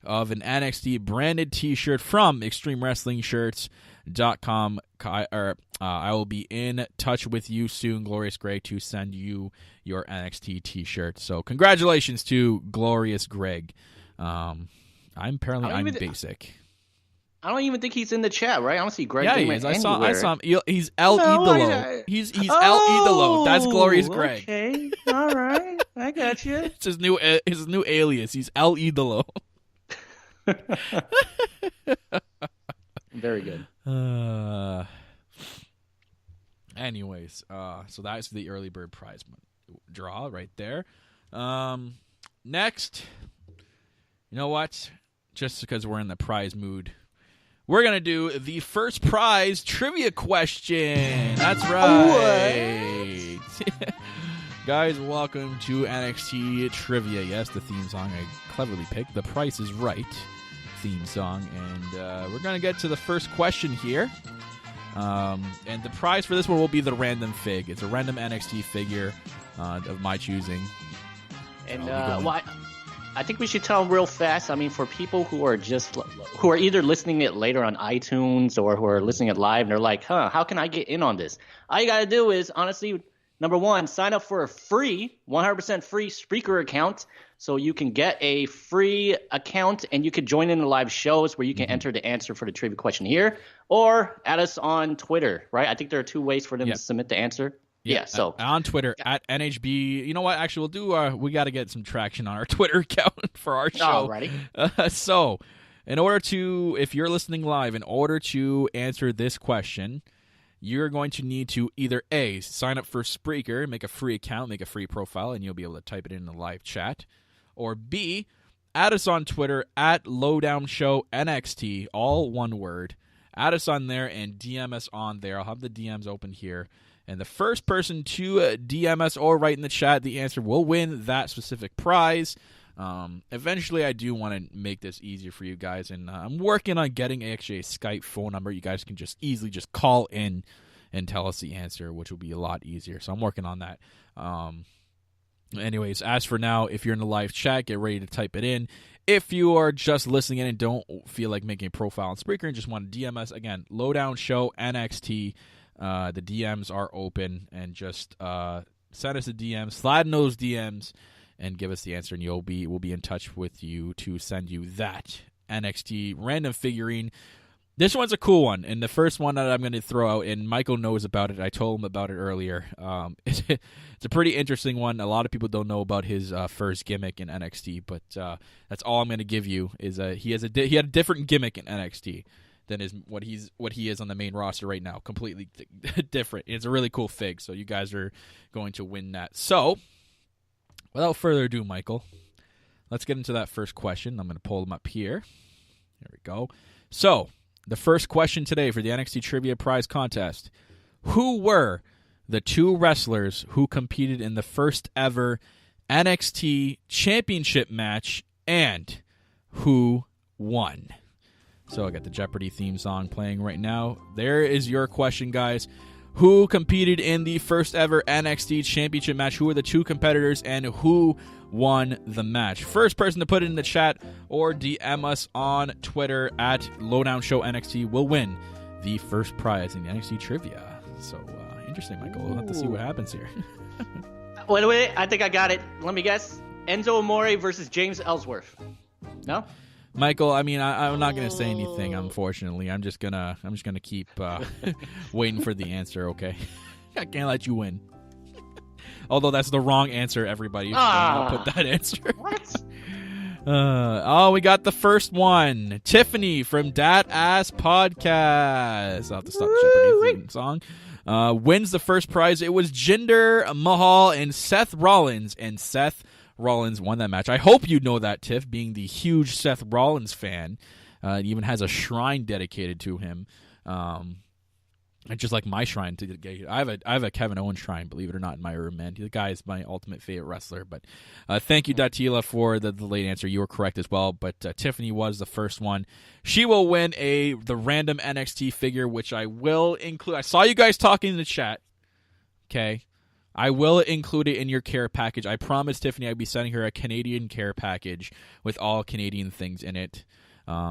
of an NXT branded T-shirt from ExtremeWrestlingShirts.com. I will be in touch with you soon, Glorious Greg, to send you your NXT T-shirt. So congratulations to Glorious Greg. I'm basic. I don't even think he's in the chat, right? I don't see Greg. Yeah, he is. I saw him. He's El Idolo. He's El Idolo. That's Glorious Greg. Okay, all right, I got you. It's his new alias. He's El Idolo. Very good. Anyways, so that's the early bird prize draw right there. Next, you know what? Just because we're in the prize mood, we're going to do the first prize trivia question. That's right. Guys, welcome to NXT Trivia. Yes, the theme song I cleverly picked. The Price is Right theme song. And we're going to get to the first question here. And the prize for this one will be the random fig. It's a random NXT figure of my choosing. And I think we should tell them real fast. I mean, for people who are either listening it later on iTunes or who are listening it live, and they're like, how can I get in on this? All you got to do is, honestly, number one, sign up for a free, 100% free Spreaker account so you can get a free account and you can join in the live shows where you can enter the answer for the trivia question here, or add us on Twitter, right? I think there are two ways for them to submit the answer. Yeah, so on Twitter at NHB. You know what? Actually, we'll do. We got to get some traction on our Twitter account for our show. Alrighty. So, if you're listening live, in order to answer this question, you're going to need to either A, sign up for Spreaker, make a free account, make a free profile, and you'll be able to type it in the live chat, or B, add us on Twitter at LowdownShowNXT, all one word. Add us on there and DM us on there. I'll have the DMs open here. And the first person to DM us or write in the chat the answer will win that specific prize. Eventually, I do want to make this easier for you guys, and I'm working on getting actually a Skype phone number. You guys can just easily just call in and tell us the answer, which will be a lot easier. So I'm working on that. Anyways, as for now, if you're in the live chat, get ready to type it in. If you are just listening in and don't feel like making a profile on Spreaker and just want to DM us, again, Lowdown Show NXT. The DMs are open, and just send us a DM, slide in those DMs, and give us the answer, and we'll be in touch with you to send you that NXT random figurine. This one's a cool one, and the first one that I'm going to throw out, and Michael knows about it. I told him about it earlier. It's a pretty interesting one. A lot of people don't know about his first gimmick in NXT, but that's all I'm going to give you is he had a different gimmick in NXT than what he is on the main roster right now. Completely different. It's a really cool fig, so you guys are going to win that. So, without further ado, Michael, let's get into that first question. I'm going to pull them up here. There we go. So, the first question today for the NXT Trivia Prize Contest. Who were the two wrestlers who competed in the first ever NXT Championship match, and who won? So I got the Jeopardy theme song playing right now. There is your question, guys. Who competed in the first ever NXT Championship match? Who were the two competitors, and who won the match? First person to put it in the chat or DM us on Twitter at LowdownShowNXT will win the first prize in the NXT Trivia. So interesting, Michael. We'll have to see what happens here. Wait. I think I got it. Let me guess. Enzo Amore versus James Ellsworth. No? Michael, I mean, I'm not going to say anything, unfortunately. I'm just gonna keep waiting for the answer, okay? I can't let you win. Although that's the wrong answer, everybody. You should not put that answer. What? We got the first one. Tiffany from Dat Ass Podcast. I'll have to stop the Jeopardy theme song. Wins the first prize. It was Jinder Mahal and Seth Rollins. And Seth Rollins won that match. I hope you know that, Tiff, being the huge Seth Rollins fan. It even has a shrine dedicated to him. Just like my shrine. I have a Kevin Owens shrine, believe it or not, in my room, man. The guy is my ultimate favorite wrestler. But thank you, Datila, for the late answer. You were correct as well. But Tiffany was the first one. She will win the random NXT figure, which I will include. I saw you guys talking in the chat. Okay. I will include it in your care package. I promised Tiffany I'd be sending her a Canadian care package with all Canadian things in it.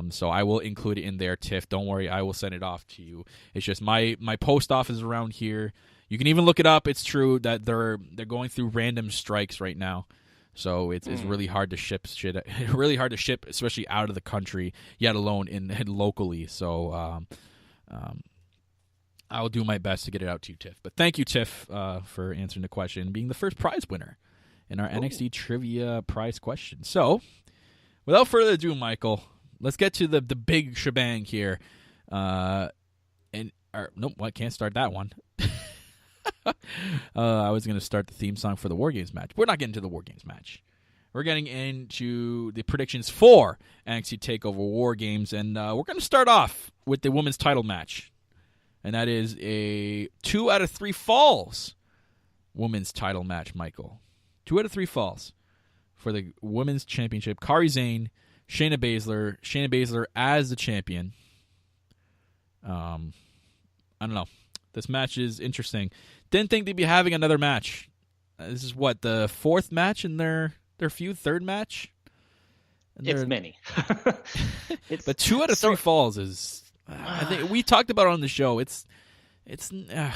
So I will include it in there, Tiff. Don't worry, I will send it off to you. It's just my post office around here. You can even look it up. It's true that they're going through random strikes right now. So it's really hard to ship shit. Really hard to ship, especially out of the country, yet alone in locally. So I'll do my best to get it out to you, Tiff. But thank you, Tiff, for answering the question and being the first prize winner in our NXT Trivia prize question. So without further ado, Michael, let's get to the big shebang here. Nope, I can't start that one. I was going to start the theme song for the War Games match. We're not getting to the War Games match. We're getting into the predictions for NXT TakeOver War Games, and we're going to start off with the women's title match. And that is a 2 out of 3 falls women's title match, Michael. 2 out of 3 falls for the women's championship. Kairi Sane, Shayna Baszler as the champion. I don't know. This match is interesting. Didn't think they'd be having another match. This is what, the 4th match in their feud, 3rd match? It's many. But 2 out of 3 falls is. I think we talked about it on the show. It's nah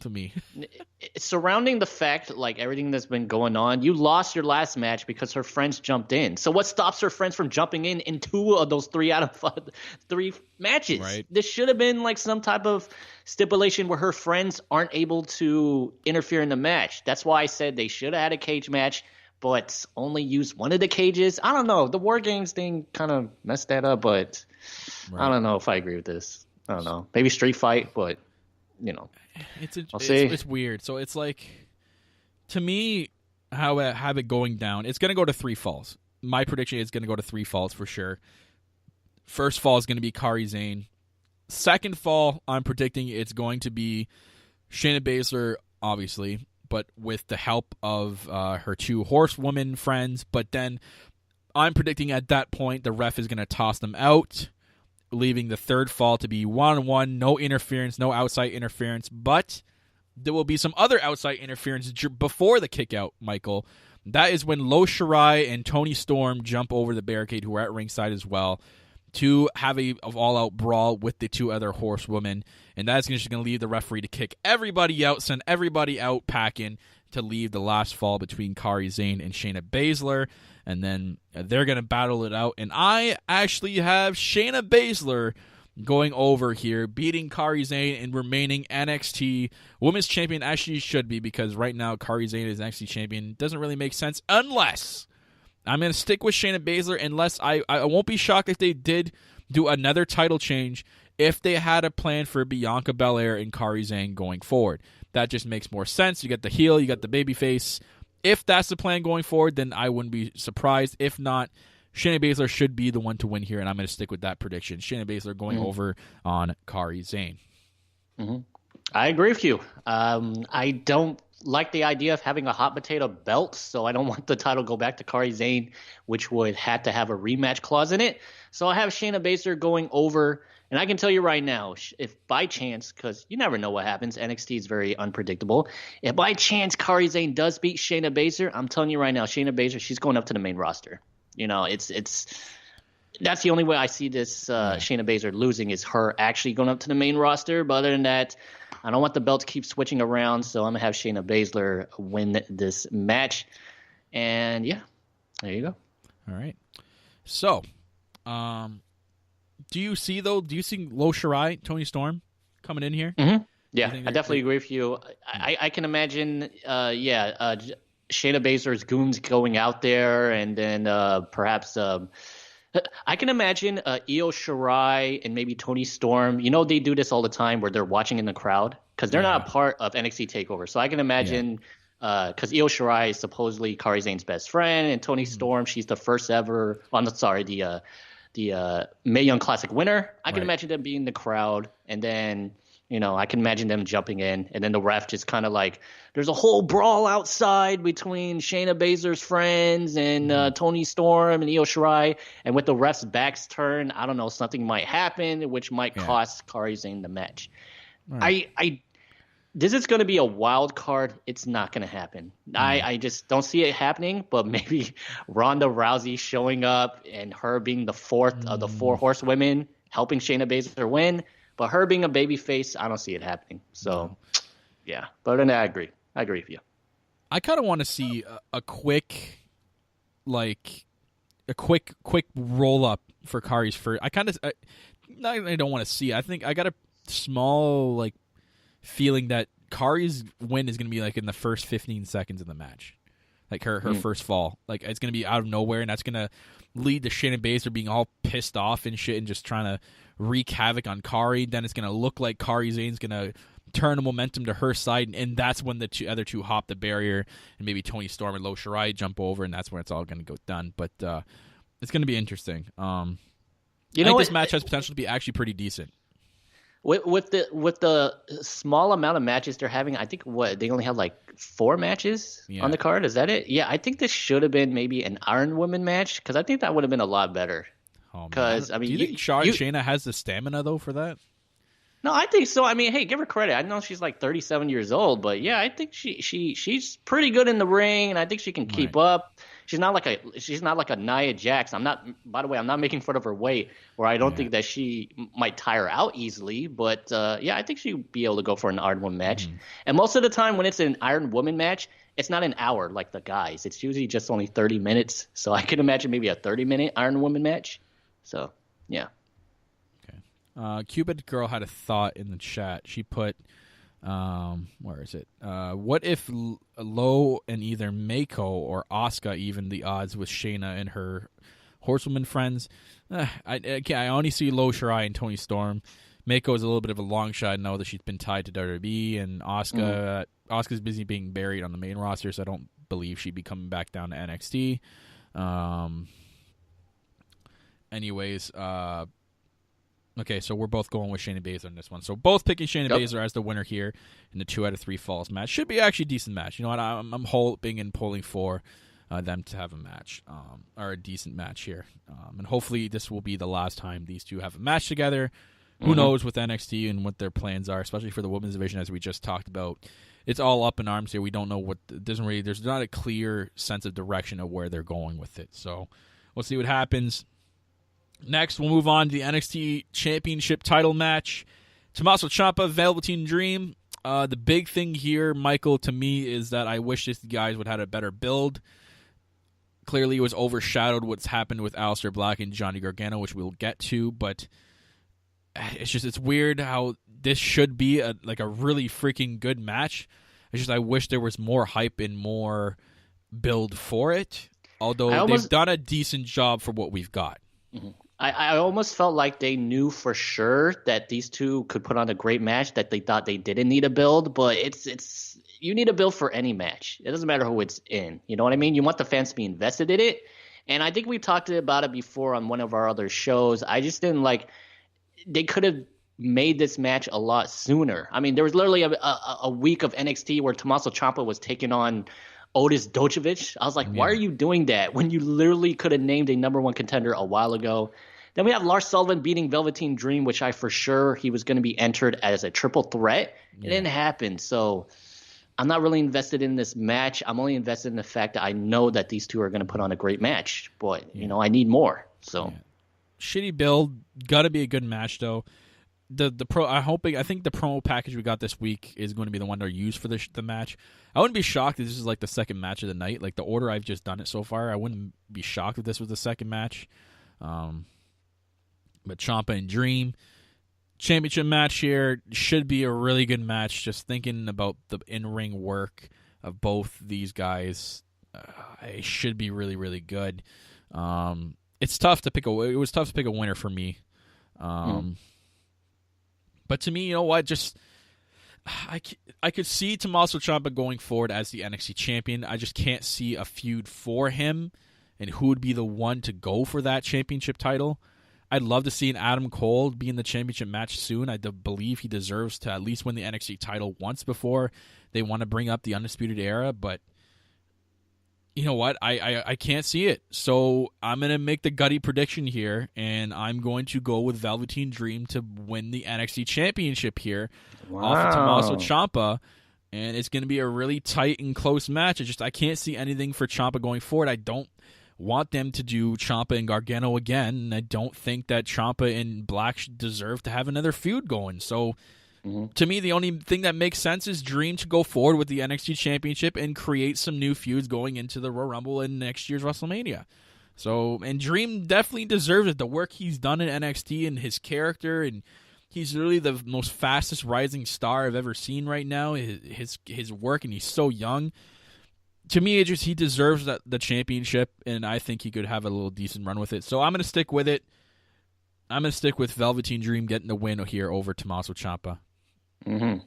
to me. Surrounding the fact, like everything that's been going on, you lost your last match because her friends jumped in. So what stops her friends from jumping in 2 of those 3 out of 3 matches? Right. This should have been like some type of stipulation where her friends aren't able to interfere in the match. That's why I said they should have had a cage match, but only use one of the cages. I don't know. The War Games thing kind of messed that up, but right. I don't know if I agree with this. I don't know. Maybe street fight, but it's weird. So it's like, to me, how have it going down, it's going to go to 3 falls. My prediction is going to go to 3 falls for sure. First fall is going to be Kairi Sane. Second fall, I'm predicting it's going to be Shayna Baszler, obviously, but with the help of her 2 horsewoman friends. But then I'm predicting at that point the ref is going to toss them out, leaving the 3rd fall to be 1-on-1, no interference, no outside interference. But there will be some other outside interference before the kick out, Michael. That is when Lo Shirai and Toni Storm jump over the barricade, who are at ringside as well, to have a all-out brawl with the 2 other horsewomen. And that's just going to leave the referee to kick everybody out, send everybody out packing, to leave the last fall between Kairi Sane and Shayna Baszler. And then they're going to battle it out. And I actually have Shayna Baszler going over here, beating Kairi Sane and remaining NXT Women's Champion, as she should be, because right now Kairi Sane is NXT Champion. Doesn't really make sense unless I'm going to stick with Shayna Baszler, unless I won't be shocked if they did do another title change, if they had a plan for Bianca Belair and Kairi Sane going forward. That just makes more sense. You got the heel, you got the babyface. If that's the plan going forward, then I wouldn't be surprised. If not, Shayna Baszler should be the one to win here, and I'm going to stick with that prediction. Shayna Baszler going over on Kairi Sane. Mm-hmm. I agree with you. I don't like the idea of having a hot potato belt, so I don't want the title to go back to Kairi Sane, which would have to have a rematch clause in it. So I have Shayna Baszler going over. And I can tell you right now, if by chance, because you never know what happens, NXT is very unpredictable. If by chance Kairi Sane does beat Shayna Baszler, I'm telling you right now, Shayna Baszler, she's going up to the main roster. That's the only way I see this Shayna Baszler losing, is her actually going up to the main roster. But other than that, I don't want the belt to keep switching around, so I'm going to have Shayna Baszler win this match. And yeah, there you go. All right. So, do you see Lo Shirai, Toni Storm, coming in here? Mm-hmm. Yeah, I definitely agree with you. I can imagine, Shayna Baszler's goons going out there, and then perhaps I can imagine Io Shirai and maybe Toni Storm. You know, they do this all the time where they're watching in the crowd because they're not a part of NXT TakeOver. So I can imagine because Io Shirai is supposedly Kairi Sane's best friend, and Toni Storm, she's the first ever. Oh, I'm sorry, the Mae Young Classic winner. I can imagine them being in the crowd, and then. You know, I can imagine them jumping in, and then the ref just kind of like, there's a whole brawl outside between Shayna Baszler's friends and Toni Storm and Io Shirai, and with the ref's backs turned, I don't know, something might happen, which might cost Kairi Sane the match. Right. This is going to be a wild card. It's not going to happen. I just don't see it happening, but maybe Ronda Rousey showing up and her being the fourth of the 4 horsewomen helping Shayna Baszler win. But her being a babyface, I don't see it happening. So, yeah. But then I agree. I agree with you. I kind of want to see a quick roll up for Kari's first. I don't want to see. I think I got a small feeling that Kari's win is going to be in the first 15 seconds of the match, her first fall. It's going to be out of nowhere, and that's going to lead to Shayna Baszler being all pissed off and shit and just trying to wreak havoc on Kairi. Then it's going to look like Kairi Sane's going to turn the momentum to her side, and that's when the other two hop the barrier, and maybe Toni Storm and Io Shirai jump over, and that's when it's all going to go done. But it's going to be interesting. I think this match has potential to be actually pretty decent. With the small amount of matches they're having, I think they only have 4 matches on the card. Is that it? Yeah, I think this should have been maybe an Iron Woman match because I think that would have been a lot better. Because do you think Shayna has the stamina though for that? No, I think so. I mean, hey, give her credit. I know she's 37 years old, but yeah, I think she's pretty good in the ring, and I think she can keep up. She's not like a Nia Jax. I'm not making fun of her weight, where I don't think that she might tire out easily. But I think she'd be able to go for an Iron Woman match. And most of the time, when it's an Iron Woman match, it's not an hour like the guys. It's usually just only 30 minutes. So I can imagine maybe a 30-minute Iron Woman match. So yeah. Okay. Cupid Girl had a thought in the chat. She put, where is it? What if Lo and either Mako or Asuka even the odds with Shayna and her horsewoman friends? I only see Io Shirai and Toni Storm. Mako is a little bit of a long shot. I know that she's been tied to WWE, and Asuka's busy being buried on the main roster, so I don't believe she'd be coming back down to NXT. Anyways, okay, so we're both going with Shayna Baszler in this one. So both picking Shayna Baszler as the winner here in the 2 out of 3 falls match. Should be actually a decent match. You know what? I'm hoping and pulling for them to have a match, or a decent match here. And hopefully this will be the last time these two have a match together. Who knows with NXT and what their plans are, especially for the women's division, as we just talked about. It's all up in arms here. We don't know there's not a clear sense of direction of where they're going with it. So we'll see what happens. Next, we'll move on to the NXT Championship title match. Tommaso Ciampa, Velveteen Dream. The big thing here, Michael, to me, is that I wish these guys would have had a better build. Clearly, it was overshadowed what's happened with Aleister Black and Johnny Gargano, which we'll get to, but it's weird how this should be a really freaking good match. It's just I wish there was more hype and more build for it, although they've done a decent job for what we've got. I almost felt like they knew for sure that these two could put on a great match, that they thought they didn't need a build, but it's you need a build for any match. It doesn't matter who it's in. You know what I mean? You want the fans to be invested in it. And I think we talked about it before on one of our other shows. I just didn't they could have made this match a lot sooner. I mean, there was literally a week of NXT where Tommaso Ciampa was taking on Otis Dojovic. I was like, why are you doing that when you literally could have named a number 1 contender a while ago? Then we have Lars Sullivan beating Velveteen Dream, which I for sure he was going to be entered as a triple threat. It didn't happen. So I'm not really invested in this match. I'm only invested in the fact that I know that these two are going to put on a great match. But, I need more. So shitty build. Got to be a good match, though. I think the promo package we got this week is going to be the one they're used for the match. I wouldn't be shocked if this is the second match of the night. The order I've just done it so far, I wouldn't be shocked if this was the second match. But Ciampa and Dream. championship match here should be a really good match. Just thinking about the in-ring work of both these guys, it should be really, really good. It's tough to pick it was tough to pick a winner for me. But to me, you know what? Just I could see Tommaso Ciampa going forward as the NXT champion. I just can't see a feud for him and who would be the one to go for that championship title. I'd love to see an Adam Cole be in the championship match soon. I believe he deserves to at least win the NXT title once before they want to bring up the Undisputed Era. But you know what? I can't see it. So I'm going to make the gutty prediction here, and I'm going to go with Velveteen Dream to win the NXT championship here off of Tommaso Ciampa. And it's going to be a really tight and close match. I can't see anything for Ciampa going forward. I don't want them to do Ciampa and Gargano again, and I don't think that Ciampa and Black deserve to have another feud going. So, to me, the only thing that makes sense is Dream to go forward with the NXT Championship and create some new feuds going into the Royal Rumble and next year's WrestleMania. So, and Dream definitely deserves it. The work he's done in NXT and his character, and he's really the most fastest rising star I've ever seen right now. His work, and he's so young. To me, he deserves the championship, and I think he could have a little decent run with it. So I'm going to stick with it. I'm going to stick with Velveteen Dream getting the win here over Tommaso Ciampa. And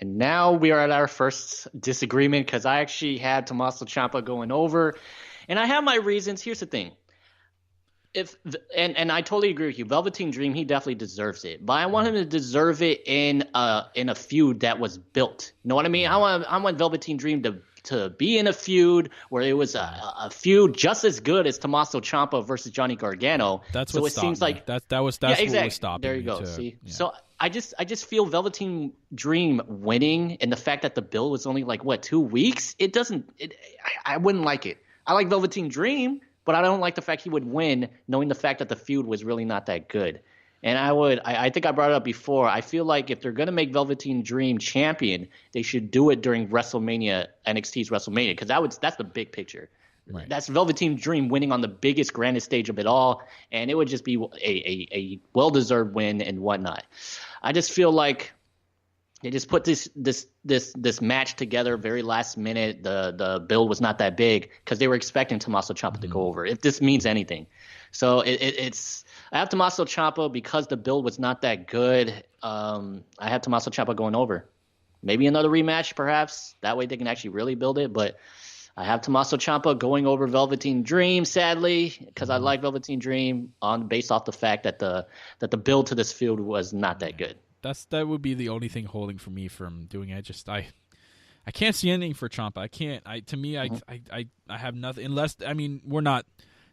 now we are at our first disagreement because I actually had Tommaso Ciampa going over, and I have my reasons. Here's the thing. And I totally agree with you. Velveteen Dream, he definitely deserves it. But I want him to deserve it in a feud that was built. You know what I mean? I want Velveteen Dream to be in a feud where it was a feud just as good as Tommaso Ciampa versus Johnny Gargano. That's what seems like that's exactly what was stopping. There you go. Too. See, yeah. So I just feel Velveteen Dream winning, and the fact that the build was only 2 weeks. I wouldn't like it. I like Velveteen Dream, but I don't like the fact he would win, knowing the fact that the feud was really not that good. And I think I brought it up before. I feel like if they're going to make Velveteen Dream champion, they should do it during WrestleMania, NXT's WrestleMania, because that's the big picture. Right. That's Velveteen Dream winning on the biggest, grandest stage of it all, and it would just be a well-deserved win and whatnot. I just feel like they just put this match together very last minute. The build was not that big because they were expecting Tommaso Ciampa to go over, if this means anything. So it's I have Tommaso Ciampa because the build was not that good. I have Tommaso Ciampa going over. Maybe another rematch, perhaps. That way they can actually really build it. But I have Tommaso Ciampa going over Velveteen Dream, sadly, because I like Velveteen Dream based off the fact that the build to this field was not that good. That would be the only thing holding for me from doing it. I can't see anything for Ciampa. I have nothing unless we're not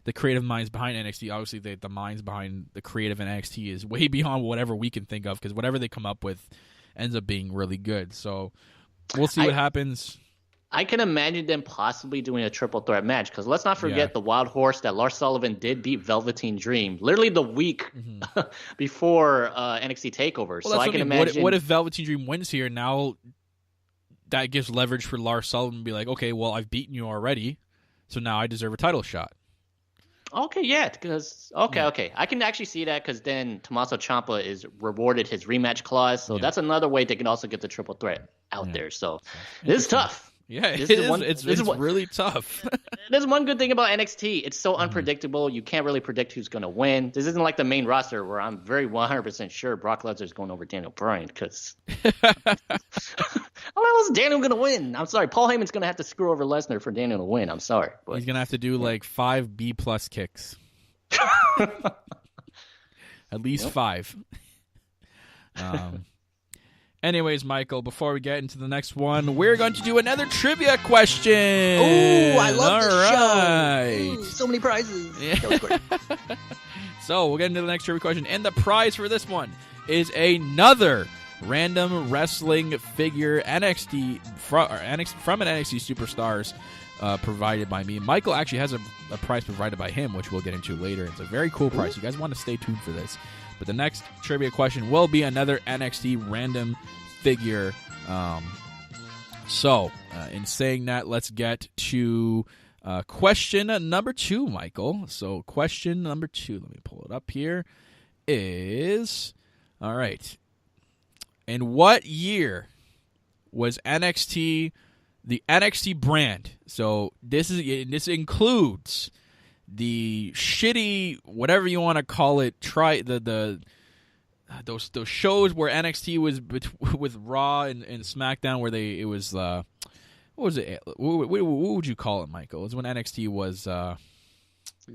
the creative minds behind NXT. Obviously, the minds behind the creative in NXT is way beyond whatever we can think of, because whatever they come up with ends up being really good. So we'll see what happens. I can imagine them possibly doing a triple threat match, because let's not forget the wild horse that Lars Sullivan did beat Velveteen Dream literally the week before NXT TakeOver. Well, so I can imagine. What if Velveteen Dream wins here? Now that gives leverage for Lars Sullivan to be like, okay, well, I've beaten you already, so now I deserve a title shot. Okay, yeah, because okay, I can actually see that, because then Tommaso Ciampa is rewarded his rematch clause, so that's another way they can also get the triple threat out there. So this is tough. Yeah, it's really tough. There's one good thing about NXT. It's so unpredictable. You can't really predict who's going to win. This isn't like the main roster where I'm very 100% sure Brock Lesnar is going over Daniel Bryan, because how else is Daniel going to win? I'm sorry. Paul Heyman's going to have to screw over Lesnar for Daniel to win. I'm sorry. But he's going to have to do 5 B+ kicks. At least 5. Anyways, Michael, before we get into the next one, we're going to do another trivia question. Oh, I love this show. Ooh, so many prizes. Yeah. That was great. So we'll get into the next trivia question. And the prize for this one is another random wrestling figure from an NXT Superstars provided by me. Michael actually has a prize provided by him, which we'll get into later. It's a very cool prize. You guys want to stay tuned for this. But the next trivia question will be another NXT random figure. So, in saying that, let's get to question number 2, Michael. So, question number 2, let me pull it up here, is All right. In what year was NXT the NXT brand? So this includes the shitty, whatever you want to call it, those shows where NXT was with Raw and SmackDown, where what was it? What would you call it, Michael? It was when NXT was the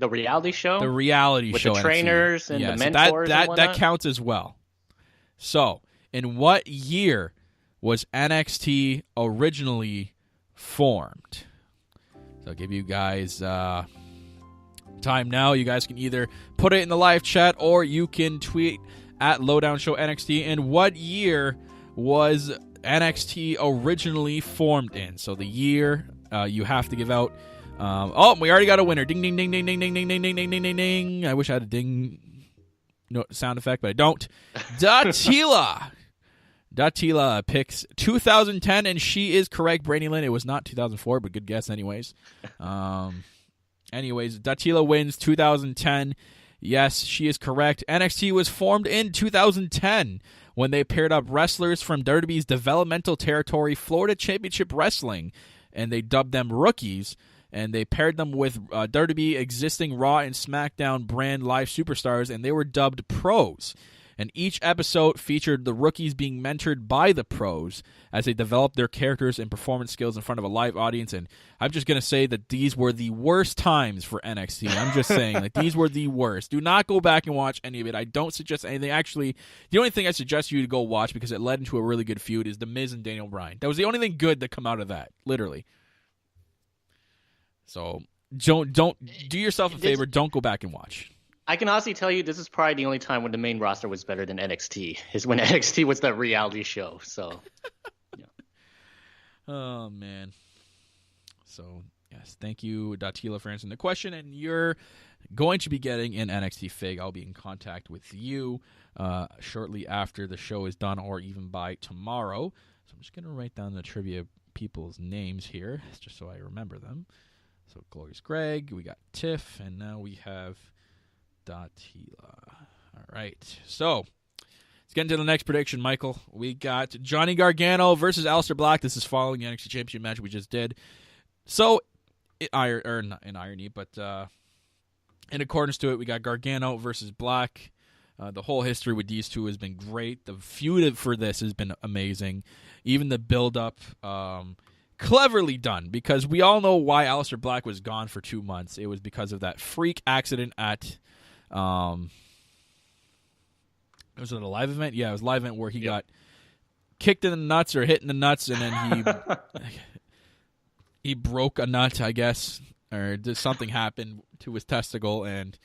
reality show. The reality with show the trainers NXT. and Yeah, the so mentors. that counts as well. So, in what year was NXT originally formed? So I'll give you guys time now. You guys can either put it in the live chat or you can tweet at Lowdown Show NXT. And what year was NXT originally formed in? So the year you have to give out. We already got a winner. Ding, ding, ding, ding, ding, ding, ding, ding, ding, ding, ding, ding, ding. I wish I had a ding sound effect, but I don't. Datila picks 2010, and she is correct. Brady Lynn, it was not 2004, but good guess anyways. Datila wins 2010. Yes, she is correct. NXT was formed in 2010 when they paired up wrestlers from WWE's developmental territory, Florida Championship Wrestling, and they dubbed them rookies. And they paired them with WWE existing Raw and SmackDown brand live superstars, and they were dubbed pros. And each episode featured the rookies being mentored by the pros as they developed their characters and performance skills in front of a live audience. And I'm just going to say that these were the worst times for NXT. I'm just saying, like, these were the worst. Do not go back and watch any of it. I don't suggest anything. Actually, the only thing I suggest you to go watch, because it led into a really good feud, is The Miz and Daniel Bryan. That was the only thing good that come out of that, literally. So don't do yourself a favor. Don't go back and watch. I can honestly tell you this is probably the only time when the main roster was better than NXT, is when NXT was that reality show. So, yeah. Oh, man. So, yes, thank you, Datila, for answering the question. And you're going to be getting an NXT Fig. I'll be in contact with you shortly after the show is done, or even by tomorrow. So I'm just going to write down the trivia people's names here, just so I remember them. So Glorious Greg, we got Tiff, and now we have Datila. All right. So let's get into the next prediction, Michael. We got Johnny Gargano versus Aleister Black. This is following the NXT Championship match we just did. So, not in irony, but in accordance to it, we got Gargano versus Black. The whole history with these two has been great. The feud for this has been amazing. Even the build-up, cleverly done, because we all know why Aleister Black was gone for 2 months. It was because of that freak accident at, was it a live event? Yeah, it was a live event where he got kicked in the nuts or hit in the nuts, and then he broke a nut, I guess, or something happened to his testicle, and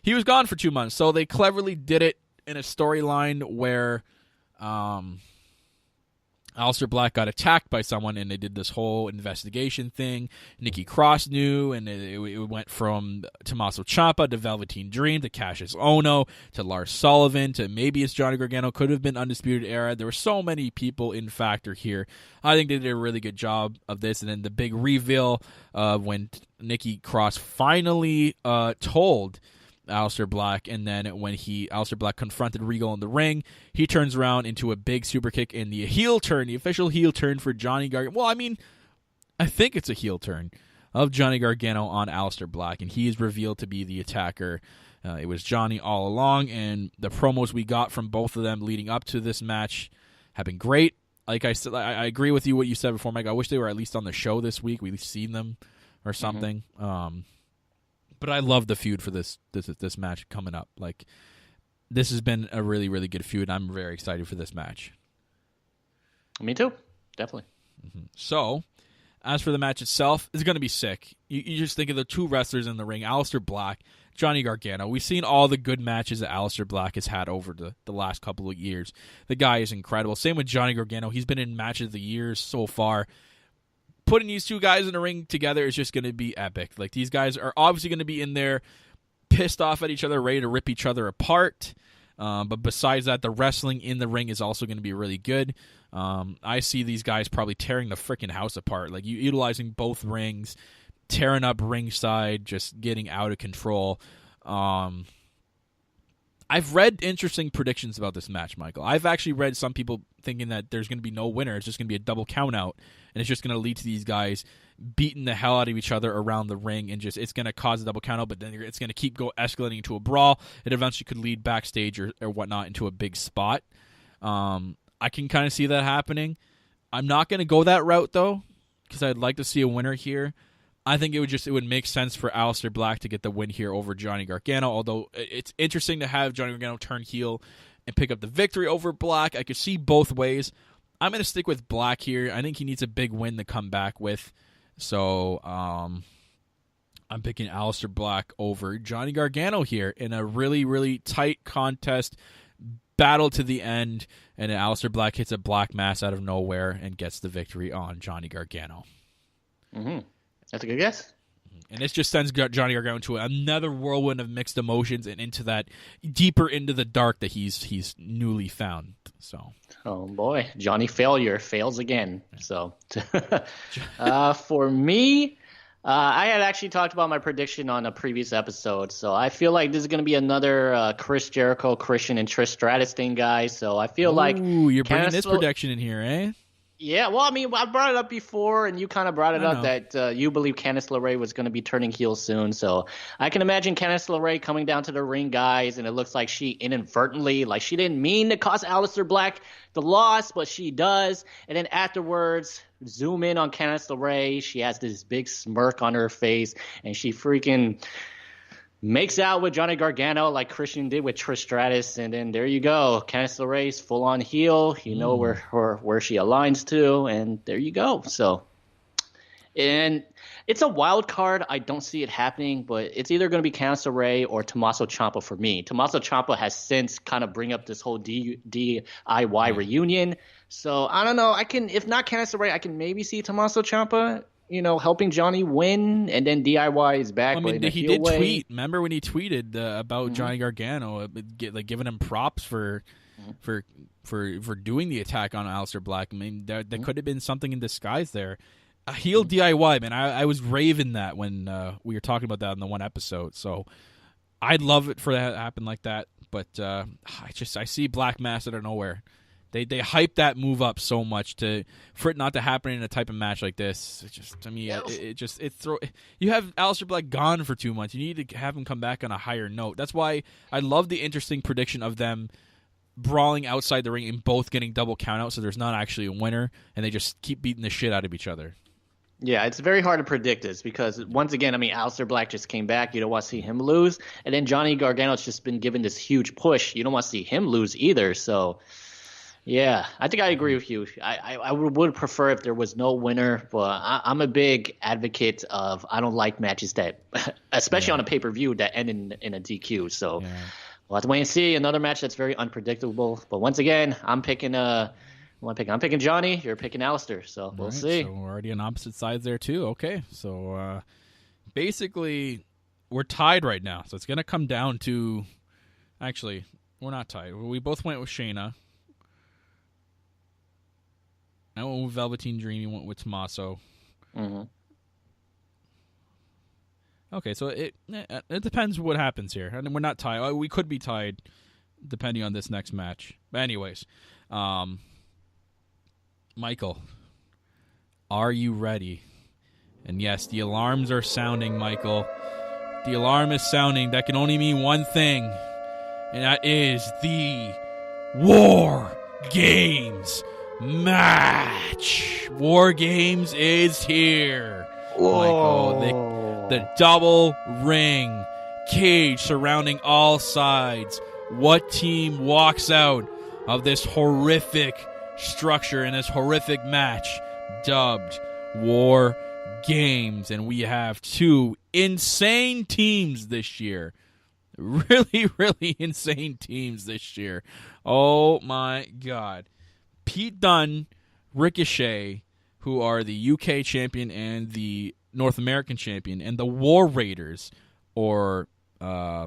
he was gone for 2 months. So they cleverly did it in a storyline where Aleister Black got attacked by someone, and they did this whole investigation thing. Nikki Cross knew, and it went from Tommaso Ciampa to Velveteen Dream to Cassius Ohno to Lars Sullivan to maybe it's Johnny Gargano. Could have been Undisputed Era. There were so many people in factor here. I think they did a really good job of this. And then the big reveal when Nikki Cross finally told Aleister Black, and then when Aleister Black confronted Regal in the ring, he turns around into a big super kick in the official heel turn for Johnny Gargano. Well, I mean, I think it's a heel turn of Johnny Gargano on Aleister Black, and he is revealed to be the attacker. It was Johnny all along, and the promos we got from both of them leading up to this match have been great. Like I said, I agree with you what you said before, Mike. I wish they were at least on the show this week. We've seen them or something. Mm-hmm. But I love the feud for this match coming up. Like, this has been a really, really good feud. I'm very excited for this match. Me too. Definitely. Mm-hmm. So, as for the match itself, it's going to be sick. You just think of the two wrestlers in the ring, Aleister Black, Johnny Gargano. We've seen all the good matches that Aleister Black has had over the last couple of years. The guy is incredible. Same with Johnny Gargano. He's been in matches of the years so far. Putting these two guys in the ring together is just going to be epic. Like, these guys are obviously going to be in there pissed off at each other, ready to rip each other apart. But besides that, the wrestling in the ring is also going to be really good. I see these guys probably tearing the freaking house apart, like utilizing both rings, tearing up ringside, just getting out of control. I've read interesting predictions about this match, Michael. I've actually read some people thinking that there's going to be no winner. It's just going to be a double count out, and it's just going to lead to these guys beating the hell out of each other around the ring, and just it's going to cause a double count out, but then it's going to keep escalating into a brawl. It eventually could lead backstage or whatnot into a big spot. I can kind of see that happening. I'm not going to go that route, though, because I'd like to see a winner here. I think it would make sense for Aleister Black to get the win here over Johnny Gargano, although it's interesting to have Johnny Gargano turn heel and pick up the victory over Black. I could see both ways. I'm going to stick with Black here. I think he needs a big win to come back with. So I'm picking Aleister Black over Johnny Gargano here in a really, really tight contest, battle to the end, and then Aleister Black hits a black mass out of nowhere and gets the victory on Johnny Gargano. Mm-hmm. That's a good guess. And this just sends Johnny Gargano into another whirlwind of mixed emotions and into that deeper into the dark that he's newly found. So, oh boy, Johnny fails again. So, for me, I had actually talked about my prediction on a previous episode. So I feel like this is going to be another Chris Jericho, Christian, and Trish Stratus thing, guys. So I feel like you're bringing this prediction in here, eh? Yeah, well, I mean, I brought it up before, and you kind of brought it up that you believe Candice LeRae was going to be turning heel soon. So I can imagine Candice LeRae coming down to the ring, guys, and it looks like she inadvertently, like she didn't mean to cost Aleister Black the loss, but she does. And then afterwards, zoom in on Candice LeRae. She has this big smirk on her face, and she freaking makes out with Johnny Gargano like Christian did with Trish Stratus, and then there you go. Candice LeRae's full on heel. You know where she aligns to, and there you go. So, and it's a wild card. I don't see it happening, but it's either going to be Candice LeRae or Tommaso Ciampa for me. Tommaso Ciampa has since kind of bring up this whole DIY reunion. So I don't know. I can, if not Candice LeRae, I can maybe see Tommaso Ciampa, helping Johnny win, and then DIY is back. I mean, he did tweet. Remember when he tweeted about Johnny Gargano, giving him props for doing the attack on Aleister Black? I mean, there could have been something in disguise there. A heel DIY, man. I was raving that when we were talking about that in the one episode. So I'd love it for that to happen like that. But I see Black Mass out of nowhere. They hype that move up so much for it not to happen in a type of match like this. It just, to me, you have Aleister Black gone for 2 months. You need to have him come back on a higher note. That's why I love the interesting prediction of them brawling outside the ring and both getting double count out, so there's not actually a winner, and they just keep beating the shit out of each other. Yeah, it's very hard to predict this because, once again, I mean, Aleister Black just came back. You don't want to see him lose. And then Johnny Gargano's just been given this huge push. You don't want to see him lose either. So, yeah, I think I agree with you. I would prefer if there was no winner, but I'm a big advocate of I don't like matches that, especially on a pay-per-view, that end in a DQ. So we'll have to wait and see. Another match that's very unpredictable. But once again, I'm picking Johnny. You're picking Aleister. So we'll see. So we're already on opposite sides there too. Okay, so basically we're tied right now. So it's going to come down to – actually, we're not tied. We both went with Shayna. I went with Velveteen Dream. You went with Tommaso. Mm-hmm. Okay, so it depends what happens here. And we're not tied. We could be tied depending on this next match. But anyways, Michael, are you ready? And yes, the alarms are sounding, Michael. The alarm is sounding. That can only mean one thing, and that is the War Games match. War Games is here. Whoa. Michael, the double ring cage surrounding all sides. What team walks out of this horrific structure in this horrific match dubbed War Games? And we have two insane teams this year. Really, really insane teams this year. Oh my God. Pete Dunne, Ricochet, who are the UK champion and the North American champion, and the War Raiders, or their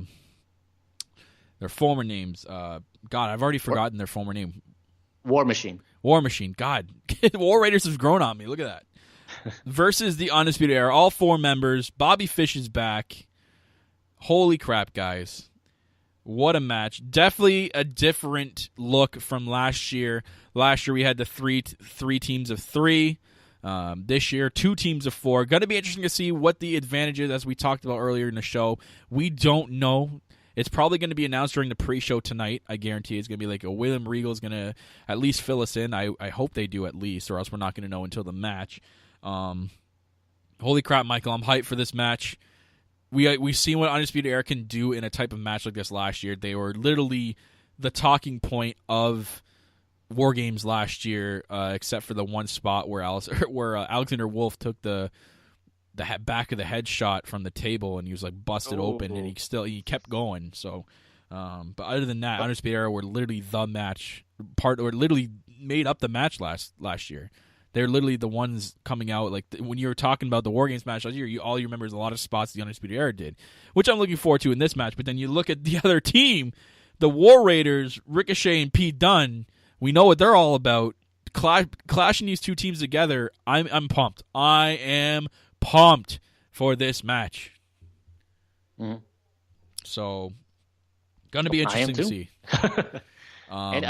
former names. God, I've already forgotten their former name. War Machine. War Machine. God, War Raiders has grown on me. Look at that. Versus the Undisputed Era. All four members. Bobby Fish is back. Holy crap, guys. What a match. Definitely a different look from last year. Last year we had the three teams of 3. This year, 2 teams of 4. Going to be interesting to see what the advantage is, as we talked about earlier in the show. We don't know. It's probably going to be announced during the pre-show tonight. I guarantee it's going to be like a William Regal is going to at least fill us in. I hope they do at least, or else we're not going to know until the match. Holy crap, Michael. I'm hyped for this match. We've seen what Undisputed Era can do in a type of match like this last year. They were literally the talking point of War Games last year, except for the one spot where Alexander Wolf took the back of the head shot from the table and he was like busted open, and he kept going. So, but other than that, Undisputed Era were literally the match or literally made up the match last year. They're literally the ones coming out. Like when you were talking about the War Games match last year, all you remember is a lot of spots the Undisputed Era did, which I'm looking forward to in this match. But then you look at the other team, the War Raiders, Ricochet and Pete Dunne. We know what they're all about. Clashing these two teams together, I'm pumped. I am pumped for this match. Mm-hmm. So, gonna be interesting to see. And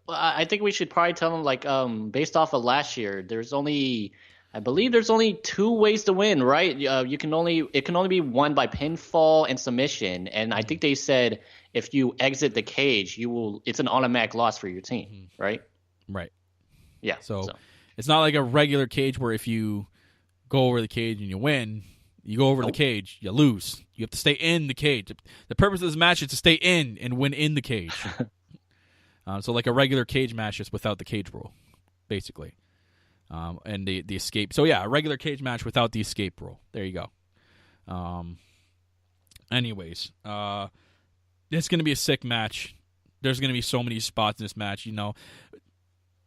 I think we should probably tell them, like, based off of last year, I believe there's only 2 ways to win, right? It can only be won by pinfall and submission, and I think they said if you exit the cage, it's an automatic loss for your team, right? Right. Yeah. So it's not like a regular cage where if you go over the cage and you win, you go over the cage, you lose. You have to stay in the cage. The purpose of this match is to stay in and win in the cage. So like a regular cage match, just without the cage rule, basically. And the escape. So yeah, a regular cage match without the escape rule. There you go. Anyways, it's going to be a sick match. There's going to be so many spots in this match. You know,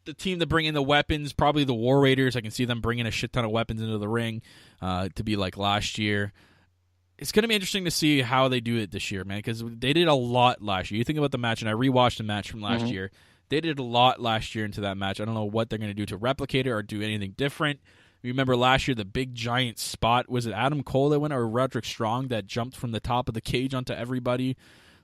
the team that bring in the weapons, probably the War Raiders. I can see them bringing a shit ton of weapons into the ring to be like last year. It's going to be interesting to see how they do it this year, man, because they did a lot last year. You think about the match, and I rewatched the match from last year. They did a lot last year into that match. I don't know what they're going to do to replicate it or do anything different. You remember last year the big giant spot? Was it Adam Cole that went, or Roderick Strong that jumped from the top of the cage onto everybody?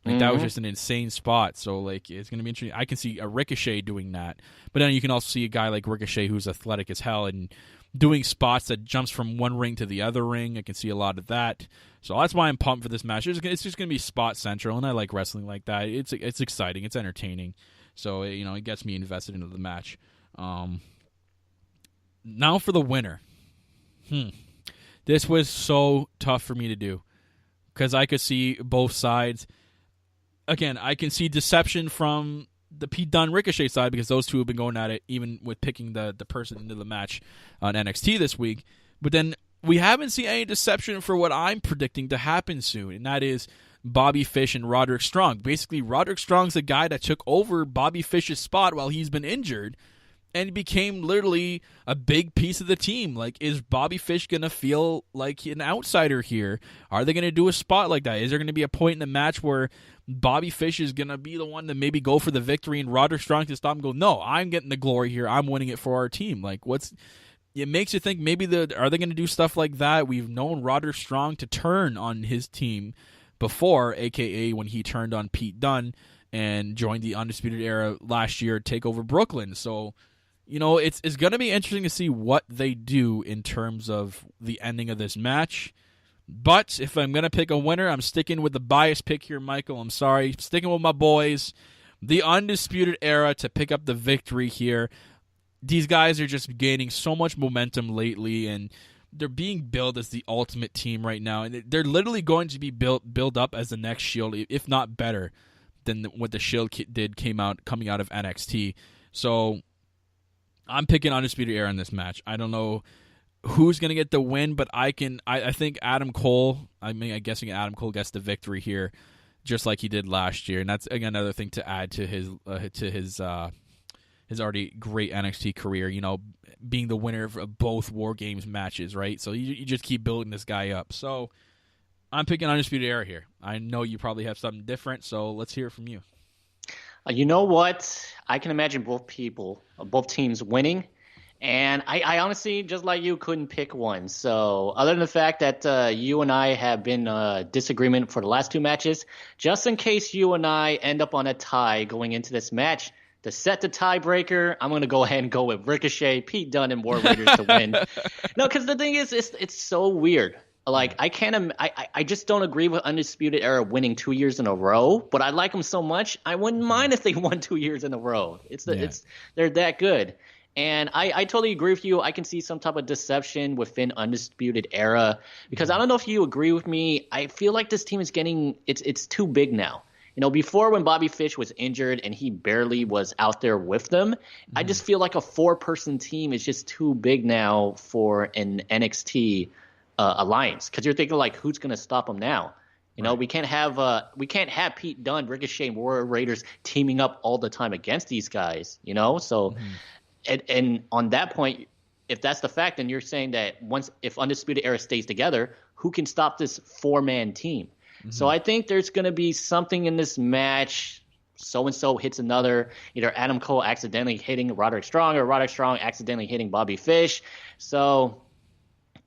Like that was just an insane spot. So like it's going to be interesting. I can see a Ricochet doing that, but then you can also see a guy like Ricochet who's athletic as hell and doing spots that jumps from one ring to the other ring. I can see a lot of that. So that's why I'm pumped for this match. It's just going to be spot central, and I like wrestling like that. It's exciting. It's entertaining. So it gets me invested into the match. Now for the winner. This was so tough for me to do because I could see both sides. Again, I can see deception from the Pete Dunne Ricochet side because those two have been going at it, even with picking the person into the match on NXT this week. But then we haven't seen any deception for what I'm predicting to happen soon, and that is Bobby Fish and Roderick Strong. Basically, Roderick Strong's the guy that took over Bobby Fish's spot while he's been injured, and became literally a big piece of the team. Like, is Bobby Fish going to feel like an outsider here? Are they going to do a spot like that? Is there going to be a point in the match where Bobby Fish is going to be the one to maybe go for the victory and Roderick Strong can stop and go, no, I'm getting the glory here. I'm winning it for our team. Like, it makes you think maybe are they going to do stuff like that? We've known Roderick Strong to turn on his team before, a.k.a. when he turned on Pete Dunne and joined the Undisputed Era last year at TakeOver Brooklyn. So, it's going to be interesting to see what they do in terms of the ending of this match. But if I'm going to pick a winner, I'm sticking with the biased pick here, Michael. I'm sorry. Sticking with my boys. The Undisputed Era to pick up the victory here. These guys are just gaining so much momentum lately, and they're being billed as the ultimate team right now. And they're literally going to be built up as the next Shield, if not better than what the Shield coming out of NXT. So I'm picking Undisputed Era in this match. I don't know who's going to get the win, but I think Adam Cole, I'm guessing Adam Cole gets the victory here, just like he did last year. And that's, again, another thing to add to his already great NXT career, being the winner of both War Games matches, right? So you just keep building this guy up. So I'm picking Undisputed Era here. I know you probably have something different, so let's hear it from you. You know what? I can imagine both teams winning, And I honestly, just like you, couldn't pick one. So other than the fact that you and I have been disagreement for the last 2 matches, just in case you and I end up on a tie going into this match, to set the tiebreaker, I'm going to go ahead and go with Ricochet, Pete Dunne, and War Raiders to win. No, because the thing is, it's so weird. Like, I just don't agree with Undisputed Era winning 2 years in a row, but I like them so much, I wouldn't mind if they won 2 years in a row. They're that good. And I totally agree with you. I can see some type of deception within Undisputed Era because I don't know if you agree with me. I feel like this team is it's too big now. You know, before when Bobby Fish was injured and he barely was out there with them, I just feel like a 4-person team is just too big now for an NXT alliance because you're thinking like, who's going to stop them now? You know, we can't have Pete Dunne, Ricochet, and War Raiders teaming up all the time against these guys. You know, so. And on that point, if that's the fact, then you're saying that if Undisputed Era stays together, who can stop this 4-man team? So I think there's going to be something in this match. So-and-so hits another, either Adam Cole accidentally hitting Roderick Strong or Roderick Strong accidentally hitting Bobby Fish. So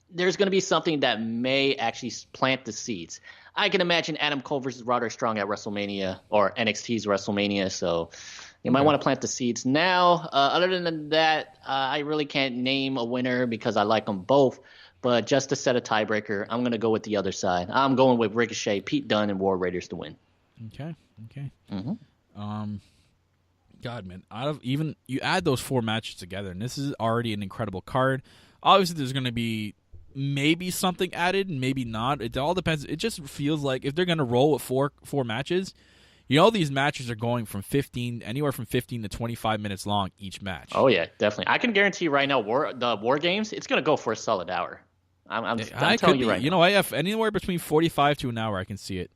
there's going to be something that may actually plant the seeds. I can imagine Adam Cole versus Roderick Strong at WrestleMania or NXT's WrestleMania. So you might want to plant the seeds now. Other than that, I really can't name a winner because I like them both. But just to set a tiebreaker, I'm going to go with the other side. I'm going with Ricochet, Pete Dunne, and War Raiders to win. Okay. God, man, you add those 4 matches together, and this is already an incredible card. Obviously, there's going to be maybe something added, and maybe not. It all depends. It just feels like if they're going to roll with four matches. You know, these matches are going from anywhere from 15 to 25 minutes long each match. Oh yeah, definitely. I can guarantee right now, the War Games, it's going to go for a solid hour. I'm telling you right now. You know, I have anywhere between 45 to an hour. I can see it.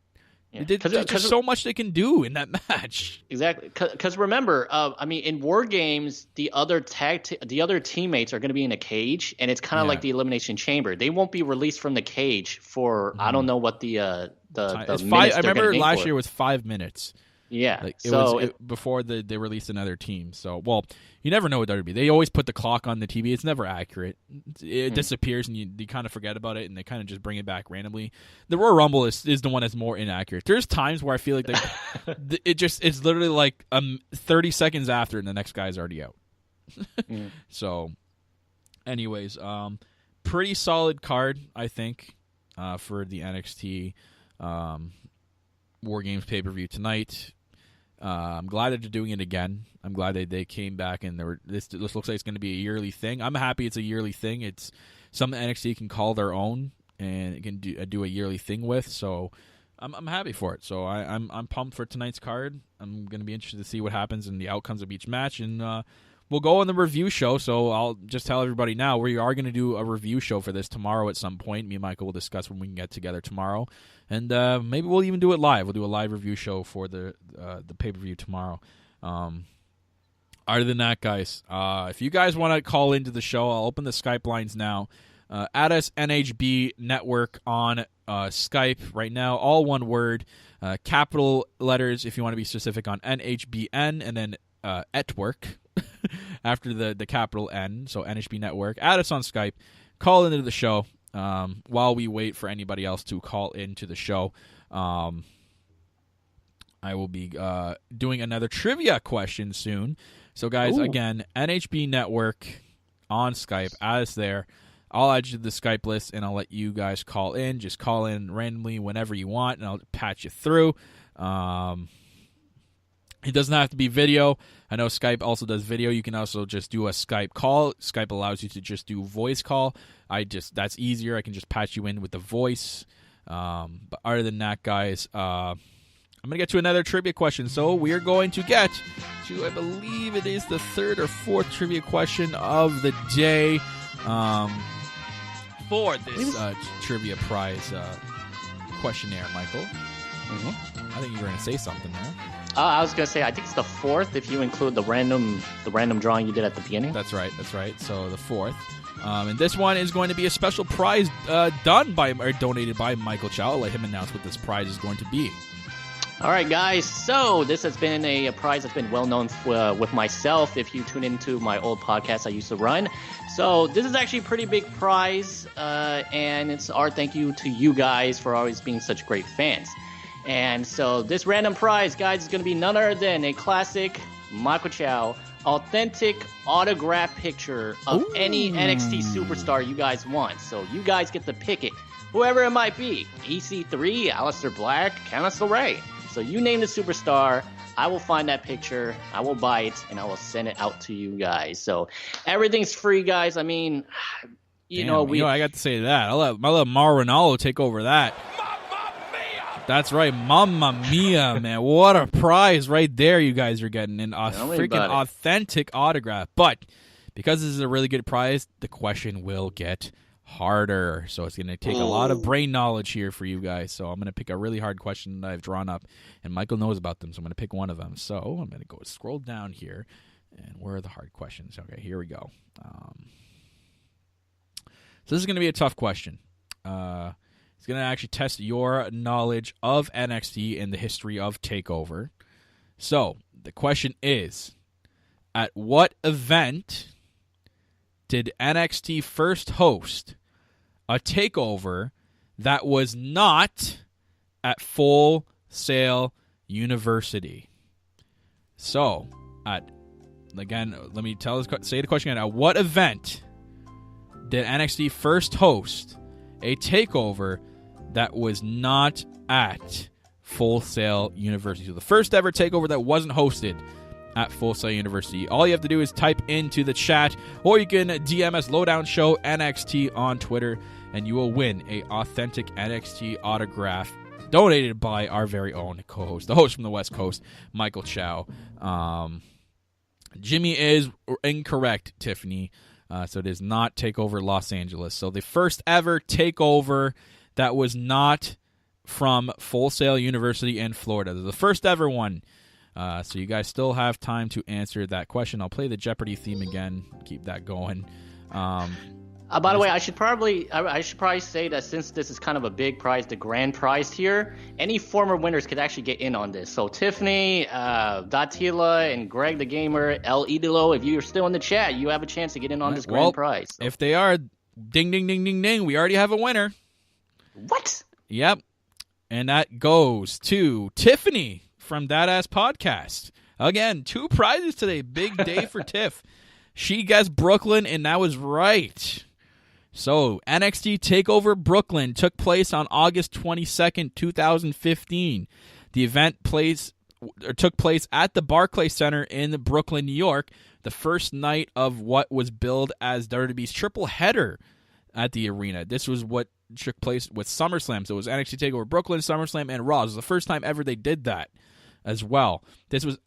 Yeah. There's just so much they can do in that match. Exactly. Because remember, I mean, in War Games, the other teammates are going to be in a cage, and it's kind of like the Elimination Chamber. They won't be released from the cage for I don't know what the minutes I remember last year was 5 minutes. Yeah. Like it was before they released another team. So, well, you never know what that would be. They always put the clock on the TV. It's never accurate. It disappears, and you kind of forget about it, and they kind of just bring it back randomly. The Royal Rumble is the one that's more inaccurate. There's times where I feel like it's literally like 30 seconds after, and the next guy's already out. So, anyways, pretty solid card, I think, for the NXT War Games pay-per-view tonight. I'm glad that they're doing it again. I'm glad that they came back and this looks like it's going to be a yearly thing. I'm happy it's a yearly thing. It's something NXT can call their own and it can do a yearly thing with. So I'm happy for it. So I'm pumped for tonight's card. I'm going to be interested to see what happens in the outcomes of each match, and we'll go on the review show. So I'll just tell everybody now we are going to do a review show for this tomorrow at some point. Me and Michael will discuss when we can get together tomorrow. And maybe we'll even do it live. We'll do a live review show for the pay-per-view tomorrow. Other than that, guys, if you guys want to call into the show, I'll open the Skype lines now. Add us NHB Network on Skype right now, all one word, capital letters if you want to be specific on NHBN, and then Etwork after the capital N, so NHB Network. Add us on Skype. Call into the show. While we wait for anybody else to call into the show, I will be doing another trivia question soon. So, guys, again, NHB Network on Skype. Add us there. I'll add you to the Skype list, and I'll let you guys call in. Just call in randomly whenever you want, and I'll patch you through. It doesn't have to be video. I know Skype also does video. You can also just do a Skype call. Skype allows you to just do voice call. That's easier. I can just patch you in with the voice. But other than that, guys, I'm going to get to another trivia question. So we are going to get to, I believe it is the third or fourth trivia question of the day for this trivia prize questionnaire, Michael. I think you were going to say something there. I was going to say, I think it's the fourth if you include the random drawing you did at the beginning. That's right. So the fourth. And this one is going to be a special prize donated by Michael Chow. I'll let him announce what this prize is going to be. All right, guys. So this has been a prize that's been well known with myself. If you tune into my old podcast I used to run, so this is actually a pretty big prize, and it's our thank you to you guys for always being such great fans. And so this random prize, guys, is going to be none other than a classic Michael Chow authentic autograph picture of any NXT superstar you guys want. So you guys get to pick it, whoever it might be. EC3, Aleister Black, Candice LeRae. So you name the superstar, I will find that picture, I will buy it, and I will send it out to you guys. So everything's free, guys. I mean, you know, I got to say that. I'll let Mauro Ranallo take over that. Mamma mia! That's right, Mamma Mia, man. What a prize right there you guys are getting. A freaking authentic autograph. But because this is a really good prize, the question will get harder. So it's going to take a lot of brain knowledge here for you guys. So I'm going to pick a really hard question that I've drawn up, and Michael knows about them, so I'm going to pick one of them. So I'm going to go scroll down here, and where are the hard questions? Okay, here we go. So this is going to be a tough question. It's going to actually test your knowledge of NXT and the history of TakeOver. So the question is, at what event did NXT first host a takeover that was not at Full Sail University? So, again, let me say the question again. At what event did NXT first host a takeover that was not at Full Sail University? So the first ever takeover that wasn't hosted at Full Sail University. All you have to do is type into the chat, or you can DM us Lowdown Show NXT on Twitter, and you will win a authentic NXT autograph donated by our very own co-host, the host from the West Coast, Michael Chow. Jimmy is incorrect, Tiffany. So it is not TakeOver Los Angeles. So the first ever takeover that was not from Full Sail University in Florida. The first ever one. So you guys still have time to answer that question. I'll play the Jeopardy theme again. Keep that going. By the way, I should probably say that since this is kind of a big prize, the grand prize here, any former winners could actually get in on this. So Tiffany, Datila, and Greg the Gamer, El Idolo, if you're still in the chat, you have a chance to get in on this grand prize. So. If they are, ding, ding, ding, ding, ding, we already have a winner. What? Yep. And that goes to Tiffany from That Ass Podcast. Again, 2 prizes today. Big day for Tiff. She guessed Brooklyn, and that was right. So, NXT TakeOver Brooklyn took place on August 22nd, 2015. The event took place at the Barclays Center in Brooklyn, New York, the first night of what was billed as WWE's triple header at the arena. This was what took place with SummerSlam. So it was NXT TakeOver Brooklyn, SummerSlam, and Raw. It was the first time ever they did that as well. This was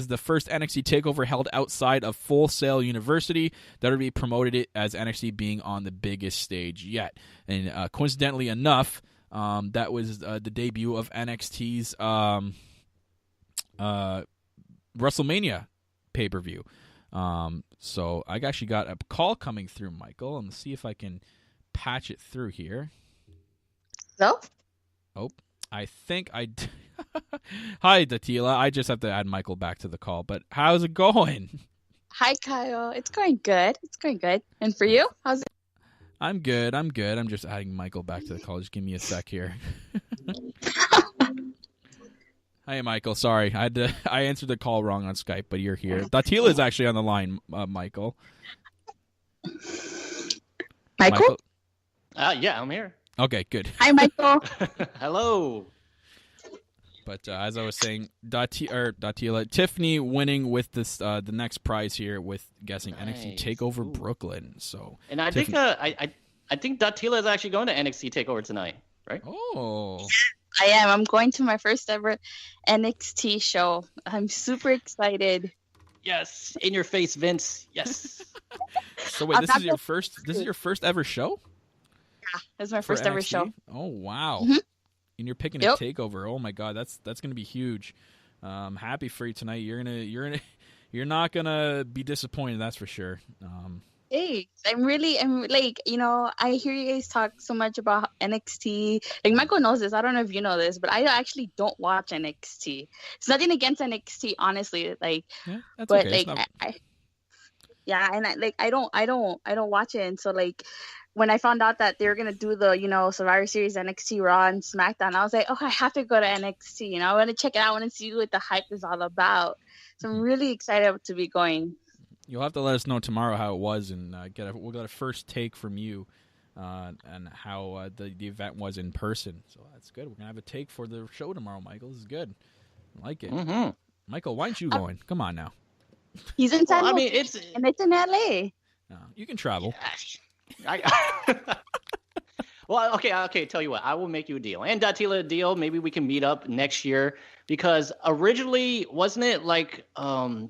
the first NXT TakeOver held outside of Full Sail University. WWE promoted it as NXT being on the biggest stage yet. And coincidentally enough, that was the debut of NXT's WrestleMania pay-per-view. So I actually got a call coming through, Michael. Let's see if I can patch it through here. No? Oh, I think I... Hi, Datila. I just have to add Michael back to the call, but how's it going? Hi, Kyle. It's going good. And for you? How's it? I'm good. I'm just adding Michael back to the call. Just give me a sec here. Hi, Michael. Sorry, I answered the call wrong on Skype, but you're here. Datila is actually on the line, Michael. Michael? Yeah, I'm here. Okay, good. Hi, Michael. Hello. But as I was saying, Datila, Tiffany winning with this the next prize here with guessing NXT TakeOver Brooklyn. So, and I think I think Datila is actually going to NXT TakeOver tonight, right? Oh, I am. I'm going to my first ever NXT show. I'm super excited. Yes, in your face, Vince. Yes. So wait, this is your first ever show? Yeah, this is my first ever show. Oh wow. Mm-hmm. And you're picking a takeover. Oh my god, that's gonna be huge. Happy for you tonight. You're not gonna be disappointed. That's for sure. Hey, I'm like, I hear you guys talk so much about NXT. Like, Michael knows this. I don't know if you know this, but I actually don't watch NXT. It's nothing against NXT, honestly. Like, Yeah, that's but okay. It's like, not. yeah, and I don't watch it. And so like, when I found out that they were gonna do the, Survivor Series, NXT Raw and SmackDown, I was like, oh, I have to go to NXT. I want to check it out. I want to see what the hype is all about. So I'm really excited to be going. You'll have to let us know tomorrow how it was, and we'll get a first take from you, and how the event was in person. So that's good. We're gonna have a take for the show tomorrow, Michael. This is good. I like it. Mm-hmm. Michael, why aren't you going? Come on now. He's in San Jose, it's and it's in LA. No, you can travel. Well, okay. Tell you what, I will make you a deal, and Datila a deal. Maybe we can meet up next year, because originally, wasn't it like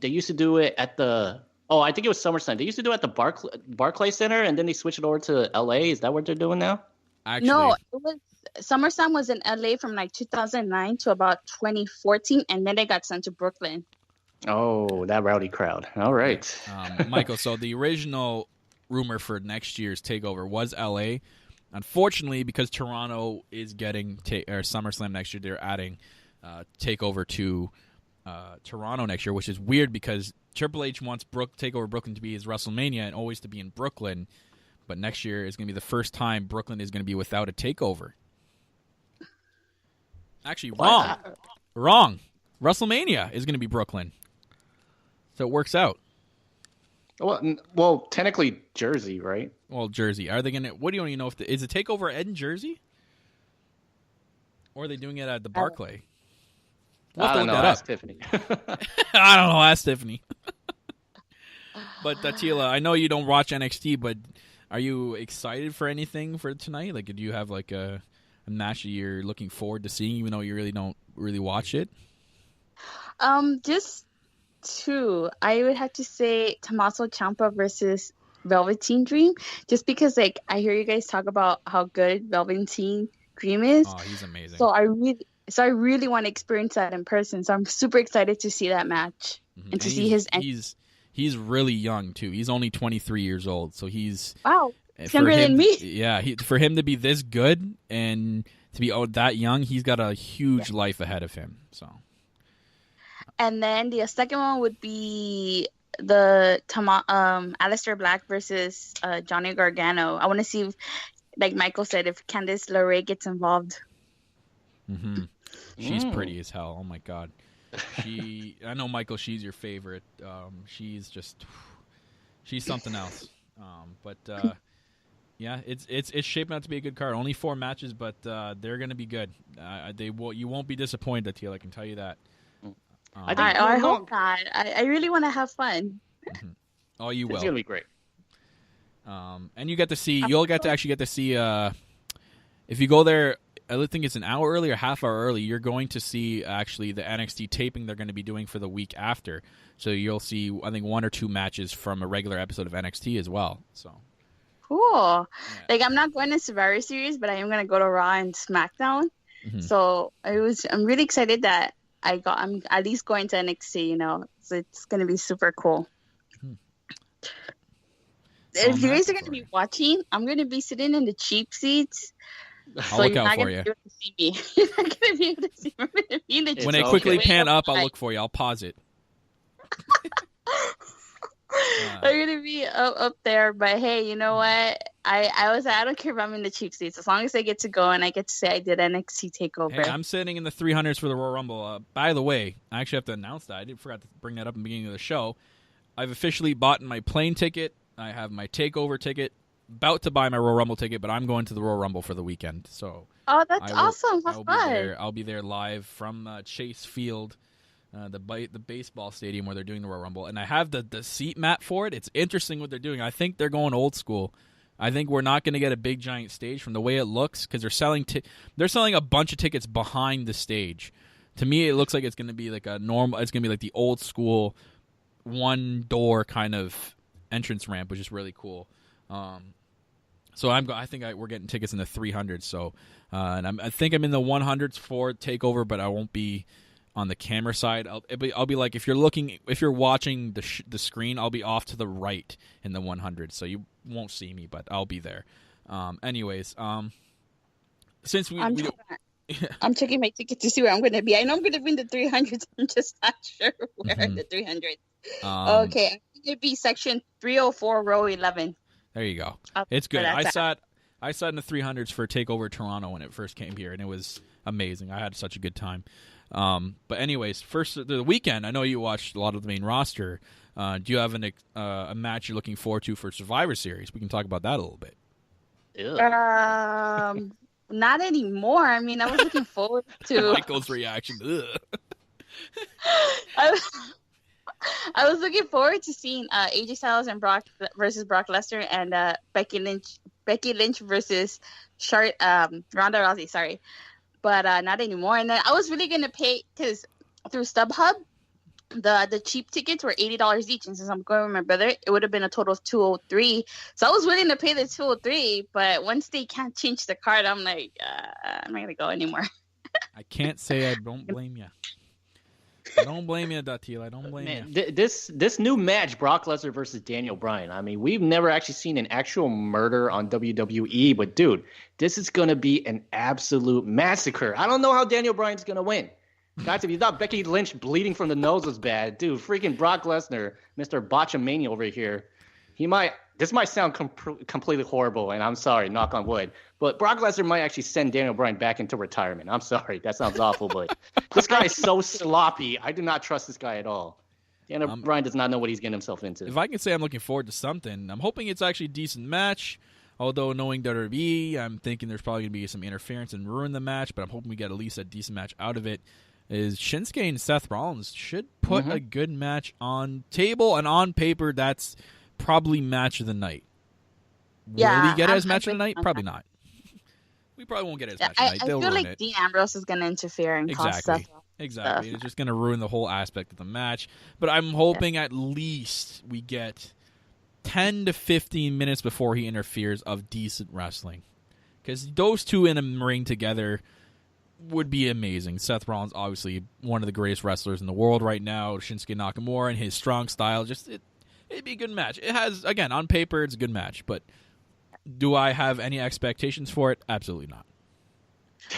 they used to do it at the? Oh, I think it was SummerSlam. They used to do it at the Barclays Center, and then they switched it over to LA. Is that what they're doing now? Actually, No, it was SummerSlam was in LA from like 2009 to about 2014, and then they got sent to Brooklyn. Oh, that rowdy crowd. All right. Michael, so the original rumor for next year's TakeOver was LA. Unfortunately, because Toronto is getting SummerSlam next year, they're adding TakeOver to Toronto next year, which is weird because Triple H wants TakeOver Brooklyn to be his WrestleMania and always to be in Brooklyn. But next year is going to be the first time Brooklyn is going to be without a TakeOver. Actually, wrong. WrestleMania is going to be Brooklyn. So it works out. Well, technically Jersey, right? Well, Jersey. Are they going to? What do you even know if is the TakeOver in Jersey, or are they doing it at the Barclay? I don't know. Ask Tiffany. I don't know. Ask Tiffany. But Datila, I know you don't watch NXT, but are you excited for anything for tonight? Like, do you have like a match that you're looking forward to seeing, even though you really don't watch it? Just two. I would have to say Tommaso Ciampa versus Velveteen Dream, just because like I hear you guys talk about how good Velveteen Dream is. Oh, he's amazing. So I really want to experience that in person. So I'm super excited to see that match and to see his. He's really young too. He's only 23 years old, so he's younger than me. Yeah, for him to be this good and to be that young, he's got a huge life ahead of him. So. And then the second one would be the Aleister Black versus Johnny Gargano. I want to see, like Michael said, if Candice LeRae gets involved. Mm-hmm. She's pretty as hell. Oh my god. I know, Michael, she's your favorite. She's something else. Yeah, it's shaping out to be a good card. Only 4 matches, but they're going to be good. You won't be disappointed, Teal. I can tell you that. I hope not. I really want to have fun. Mm-hmm. Oh, you will. It's going to be great. And you'll actually get to see, if you go there, I think it's an hour early or half hour early, you're going to see actually the NXT taping they're going to be doing for the week after. So you'll see, I think, 1 or 2 matches from a regular episode of NXT as well. So cool. Yeah. Like, I'm not going to Survivor Series, but I am going to go to Raw and SmackDown. Mm-hmm. So I'm really excited that I'm at least going to NXT. So it's going to be super cool. Mm-hmm. If you guys are going to be watching, I'm going to be sitting in the cheap seats. I'll look out for you. You're not going to be able to see me. When I quickly pan up, I'll look for you. I'll pause it. I'm going to be up there, but hey, you know what? I don't care if I'm in the cheap seats. As long as I get to go and I get to say I did NXT TakeOver. Hey, I'm sitting in the 300s for the Royal Rumble. By the way, I actually have to announce that. I forgot to bring that up in the beginning of the show. I've officially bought my plane ticket. I have my TakeOver ticket. About to buy my Royal Rumble ticket, but I'm going to the Royal Rumble for the weekend. So, that's awesome! Have fun. I'll be there live from Chase Field, the baseball stadium where they're doing the Royal Rumble, and I have the seat map for it. It's interesting what they're doing. I think they're going old school. I think we're not going to get a big giant stage from the way it looks because they're selling a bunch of tickets behind the stage. To me, it looks like it's going to be like a normal. It's going to be like the old school one door kind of entrance ramp, which is really cool. So I think we're getting tickets in the 300s. So, and I think I'm in the 100s for TakeOver, but I won't be on the camera side. I'll be like, if you're watching the screen, I'll be off to the right in the 100, so you won't see me, but I'll be there. Anyways, since I'm checking my ticket to see where I'm going to be. I know I'm going to be in the 300s. I'm just not sure where in the 300s. Okay, I'm going to be section 304, row 11. There you go. It's good. I sat in the 300s for TakeOver Toronto when it first came here, and it was amazing. I had such a good time. But anyways, first the weekend, I know you watched a lot of the main roster. Do you have a match you're looking forward to for Survivor Series? We can talk about that a little bit. Not anymore. I mean, I was looking forward to Michael's reaction. I was looking forward to seeing AJ Styles and Brock versus Brock Lesnar and Becky Lynch versus Ronda Rousey. Sorry, but not anymore. And then I was really gonna pay because through StubHub, the cheap tickets were $80 each, and since I'm going with my brother, it would have been a total of $203. So I was willing to pay the $203, but once they can't change the card, I'm like, I'm not gonna go anymore. I can't say I don't blame you. I don't blame you, Datil. I don't blame you. This new match, Brock Lesnar versus Daniel Bryan. I mean, we've never actually seen an actual murder on WWE, but dude, this is gonna be an absolute massacre. I don't know how Daniel Bryan's gonna win. Guys, if you thought Becky Lynch bleeding from the nose was bad, dude, freaking Brock Lesnar, Mr. Botchamania over here, this might sound completely horrible, and I'm sorry, knock on wood, but Brock Lesnar might actually send Daniel Bryan back into retirement. I'm sorry, that sounds awful, but this guy is so sloppy. I do not trust this guy at all. Daniel Bryan does not know what he's getting himself into. If I can say I'm looking forward to something, I'm hoping it's actually a decent match. Although knowing WWE, I'm thinking there's probably going to be some interference and ruin the match, but I'm hoping we get at least a decent match out of it. Is Shinsuke and Seth Rollins should put a good match on table, and on paper, that's probably match of the night. Yeah, will we get it as match of the night? Probably not. We probably won't get it as match of the night. I feel like Dean Ambrose is going to interfere and cause Seth. Exactly. It's just going to ruin the whole aspect of the match. But I'm hoping at least we get 10 to 15 minutes before he interferes of decent wrestling. Because those two in a ring together would be amazing. Seth Rollins, obviously one of the greatest wrestlers in the world right now. Shinsuke Nakamura and his strong style, it'd be a good match. It has, again, on paper, it's a good match, but do I have any expectations for it? Absolutely not.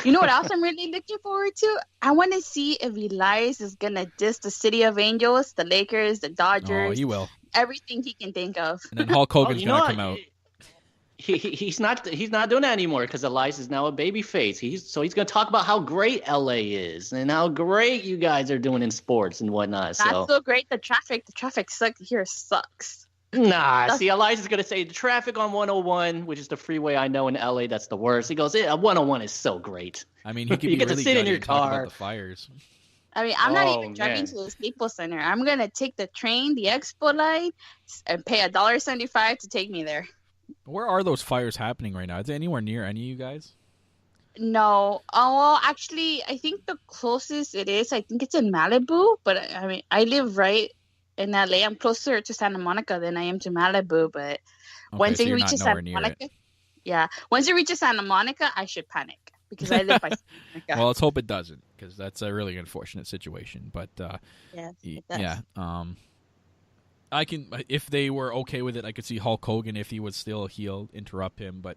You know what else I'm really looking forward to? I want to see if Elias is gonna diss the City of Angels, the Lakers, the Dodgers. Oh, he will. Everything he can think of. And then Hulk Hogan's gonna come out. He's not doing that anymore because Elias is now a baby face. He's going to talk about how great LA is and how great you guys are doing in sports and whatnot. Not so great. The traffic here sucks. See, Elias is going to say the traffic on 101, which is the freeway I know in LA, that's the worst. He goes, 101 is so great. I mean, he could you get really to sit in your car. Talk about the fires. I mean, I'm not even driving to the Staples Center. I'm going to take the train, the Expo line, and pay $1.75 to take me there. Where are those fires happening right now? Is it anywhere near any of you guys? No. Oh, well, actually, I think the closest it is, I think it's in Malibu. But, I mean, I live right in LA. I'm closer to Santa Monica than I am to Malibu. But once it reaches Santa Monica, once it reaches Santa Monica, I should panic because I live by Santa Monica. Well, let's hope it doesn't because that's a really unfortunate situation. But, yes, it does. I can, if they were okay with it, I could see Hulk Hogan, if he was still a heel, interrupt him. But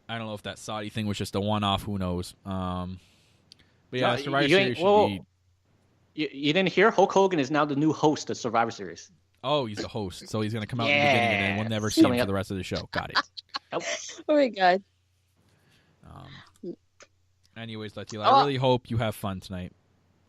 I don't know if that Saudi thing was just a one-off. Who knows? But yeah, Survivor Series should be. You didn't hear? Hulk Hogan is now the new host of Survivor Series. Oh, he's the host, so he's going to come out in the beginning, and then we'll never see him for the rest of the show. Got it. Oh my god. Anyways, Latila, I really hope you have fun tonight.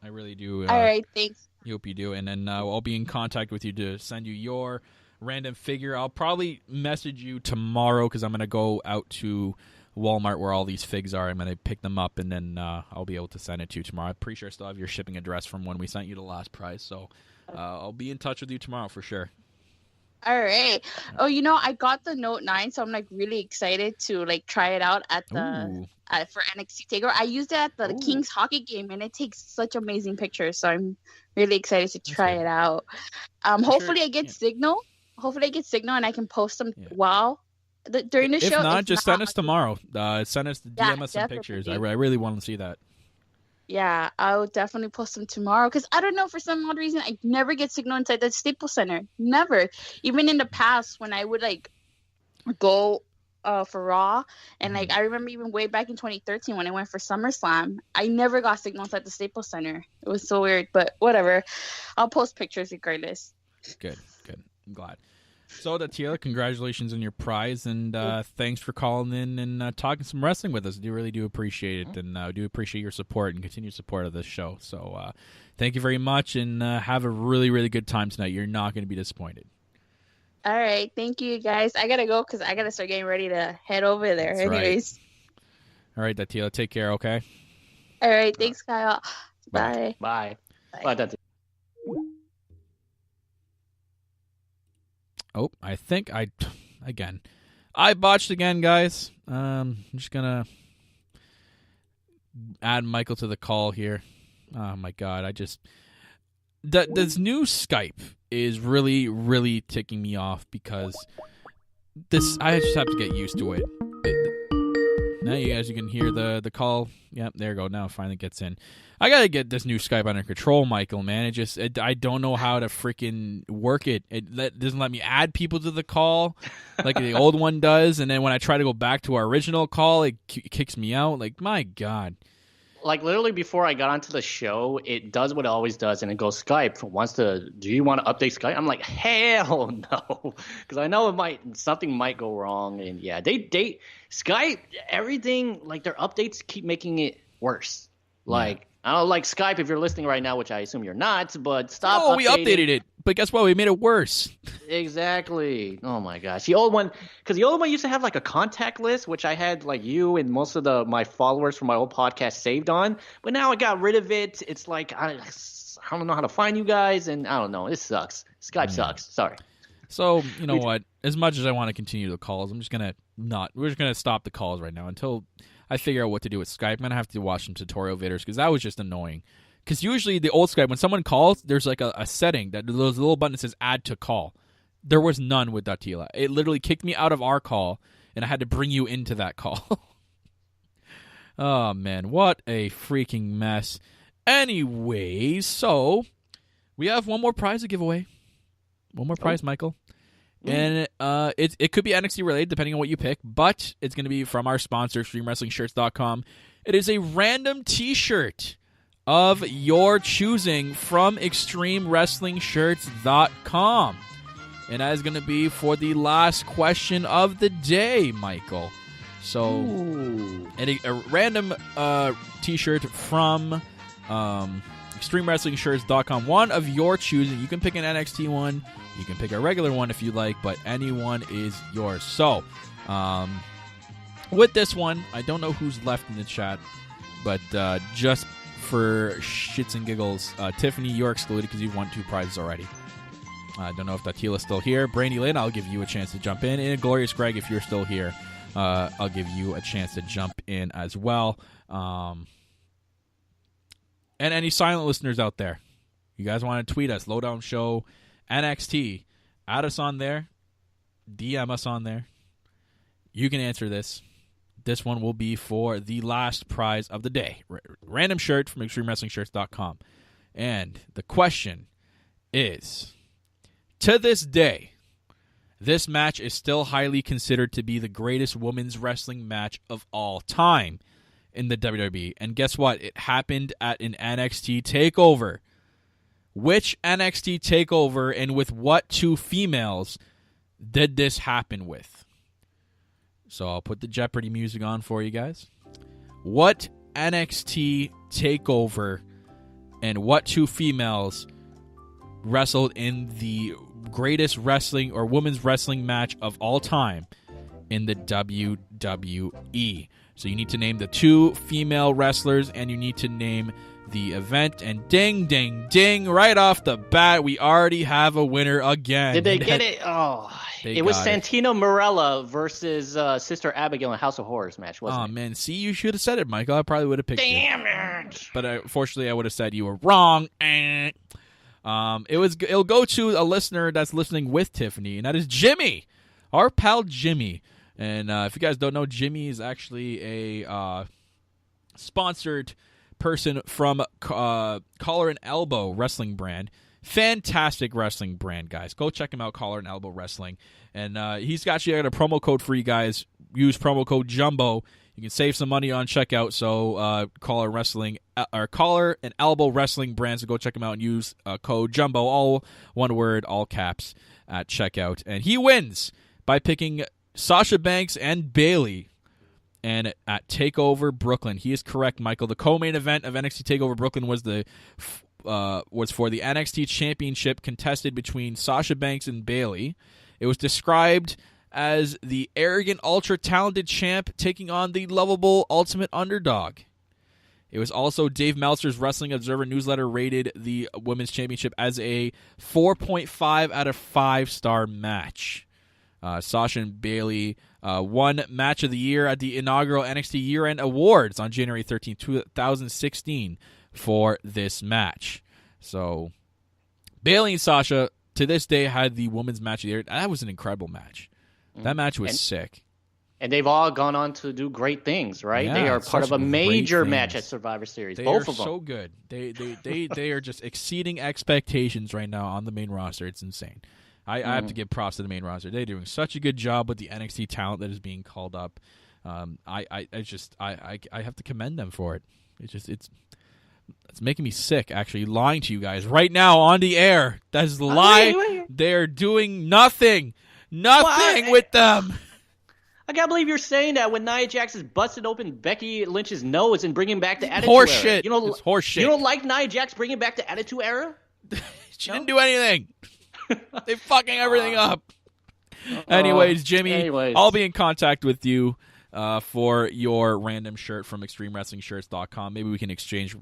I really do. All right, thanks. I hope you do, and then I'll be in contact with you to send you your random figure. I'll probably message you tomorrow because I'm going to go out to Walmart where all these figs are. I'm going to pick them up, and then I'll be able to send it to you tomorrow. I'm pretty sure I still have your shipping address from when we sent you the last prize, so I'll be in touch with you tomorrow for sure. All right. Oh, you know, I got the Note 9, so I'm like really excited to like try it out at the for NXT TakeOver. I used it at the Kings hockey game, and it takes such amazing pictures. So I'm really excited to try it out. Hopefully, I get signal. Hopefully, I get signal, and I can post them during the show. If not, just send us tomorrow. Send us DM us some pictures. I really want to see that. Yeah, I'll definitely post them tomorrow because I don't know, for some odd reason I never get signal inside the Staples Center. Never. Even in the past when I would like go for Raw, and like I remember even way back in 2013 when I went for SummerSlam, I never got signal inside the Staples Center. It was so weird, but whatever. I'll post pictures regardless. Good. I'm glad. So, Tatia, congratulations on your prize, and thanks for calling in and talking some wrestling with us. I really do appreciate it, and I do appreciate your support and continued support of this show. So, thank you very much, and have a really, really good time tonight. You're not going to be disappointed. All right, thank you guys. I gotta go because I gotta start getting ready to head over there. That's anyways. Right. All right, Tatia, take care. Okay. All right, thanks, Kyle. Bye. Bye. Bye, Tatia. Oh, I think I botched again, guys. I'm just going to add Michael to the call here. Oh, my God. This new Skype is really, really ticking me off because I just have to get used to it. Now you guys, you can hear the call. Yep, there you go. Now it finally gets in. I got to get this new Skype under control, Michael, man. I don't know how to freaking work it. It doesn't let me add people to the call like the old one does. And then when I try to go back to our original call, it kicks me out. Like, my God. Like, literally before I got onto the show, it does what it always does, and it goes, Skype do you want to update Skype? I'm like, hell no, because I know something might go wrong, and yeah, they Skype, everything, like their updates keep making it worse. Like, I don't like Skype if you're listening right now, which I assume you're not, but stop. Oh, we updated it, but guess what? We made it worse. Exactly. Oh my gosh, the old one used to have like a contact list, which I had like you and most of my followers from my old podcast saved on. But now I got rid of it. It's like I don't know how to find you guys, and I don't know. It sucks. Skype sucks. Sorry. So you know what? As much as I want to continue the calls, we're just gonna stop the calls right now until I figure out what to do with Skype. I'm gonna have to watch some tutorial videos because that was just annoying. Because usually the old Skype, when someone calls, there's like a setting that there's a little button that says "Add to Call." There was none with Datila. It literally kicked me out of our call, and I had to bring you into that call. Oh man, what a freaking mess. Anyways, so we have one more prize to give away. One more prize, Michael. And it could be NXT related, depending on what you pick, but it's going to be from our sponsor, ExtremeWrestlingShirts.com. It is a random T-shirt of your choosing from ExtremeWrestlingShirts.com. And that is going to be for the last question of the day, Michael. So, a random T-shirt from ExtremeWrestlingShirts.com. One of your choosing. You can pick an NXT one. You can pick a regular one if you like, but any one is yours. So, with this one, I don't know who's left in the chat, but just for shits and giggles, Tiffany, you're excluded because you've won 2 prizes already. I don't know if Datila's still here. Brandy Lynn, I'll give you a chance to jump in. And Glorious Greg, if you're still here, I'll give you a chance to jump in as well. And any silent listeners out there, you guys want to tweet us, Lowdown Show NXT, add us on there, DM us on there. You can answer this. This one will be for the last prize of the day. Random shirt from ExtremeWrestlingShirts.com. And the question is, to this day, this match is still highly considered to be the greatest women's wrestling match of all time in the WWE. And guess what? It happened at an NXT TakeOver. Which NXT TakeOver and with what 2 females did this happen with? So I'll put the Jeopardy music on for you guys. What NXT TakeOver and what 2 females wrestled in the greatest wrestling or women's wrestling match of all time in the WWE? So you need to name the 2 female wrestlers and you need to name the event, and ding, ding, ding, right off the bat, we already have a winner again. Did they get it? Oh, it was Santino Marella versus Sister Abigail in House of Horrors match, wasn't it? Oh, man, see, you should have said it, Michael. I probably would have picked it. Damn it. But unfortunately, I would have said you were wrong. It'll go to a listener that's listening with Tiffany, and that is Jimmy, our pal Jimmy. And if you guys don't know, Jimmy is actually a sponsored person from Collar and Elbow Wrestling brand. Fantastic wrestling brand, guys. Go check him out, Collar and Elbow Wrestling. And he's actually got a promo code for you guys. Use promo code Jumbo. You can save some money on checkout. So Collar and Elbow Wrestling brands. So go check him out and use code Jumbo, all one word, all caps at checkout. And he wins by picking Sasha Banks and Bayley. And at TakeOver Brooklyn, he is correct, Michael. The co-main event of NXT TakeOver Brooklyn was for the NXT Championship contested between Sasha Banks and Bayley. It was described as the arrogant, ultra-talented champ taking on the lovable ultimate underdog. It was also Dave Meltzer's Wrestling Observer newsletter rated the Women's Championship as a 4.5 out of 5-star match. Sasha and Bayley won Match of the Year at the inaugural NXT Year-End Awards on January 13, 2016 for this match. So, Bayley and Sasha, to this day, had the Women's Match of the Year. That was an incredible match. That match was sick. And they've all gone on to do great things, right? Yeah, they are part of a major match at Survivor Series. Both of them. So good. They are just exceeding expectations right now on the main roster. It's insane. I have to give props to the main roster. They're doing such a good job with the NXT talent that is being called up. I have to commend them for it. It's making me sick, actually, lying to you guys right now on the air. That's a lie. They're doing nothing with them. I can't believe you're saying that when Nia Jax has busted open Becky Lynch's nose and bringing back the Attitude Era. Horseshit. It's horseshit. You don't like Nia Jax bringing back the Attitude Era? She didn't do anything. They're fucking everything up. Anyways, Jimmy, I'll be in contact with you for your random shirt from ExtremeWrestlingShirts.com. Maybe we can exchange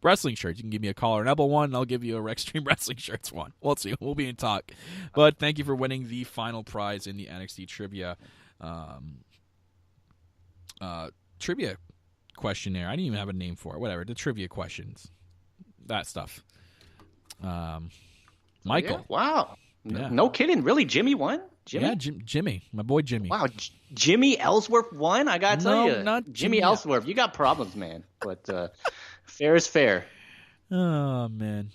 wrestling shirts. You can give me a Collar and Elbow one, and I'll give you a Extreme Wrestling Shirts one. We'll see. We'll be in talk. But thank you for winning the final prize in the NXT Trivia trivia questionnaire. I didn't even have a name for it. Whatever. The trivia questions. That stuff. Michael. Yeah, wow. Yeah. No kidding. Really? Jimmy won? Jimmy? Yeah, Jimmy. My boy Jimmy. Wow. Jimmy Ellsworth won? I got to tell you. Not Jimmy Ellsworth. You got problems, man. But fair is fair. Oh, man.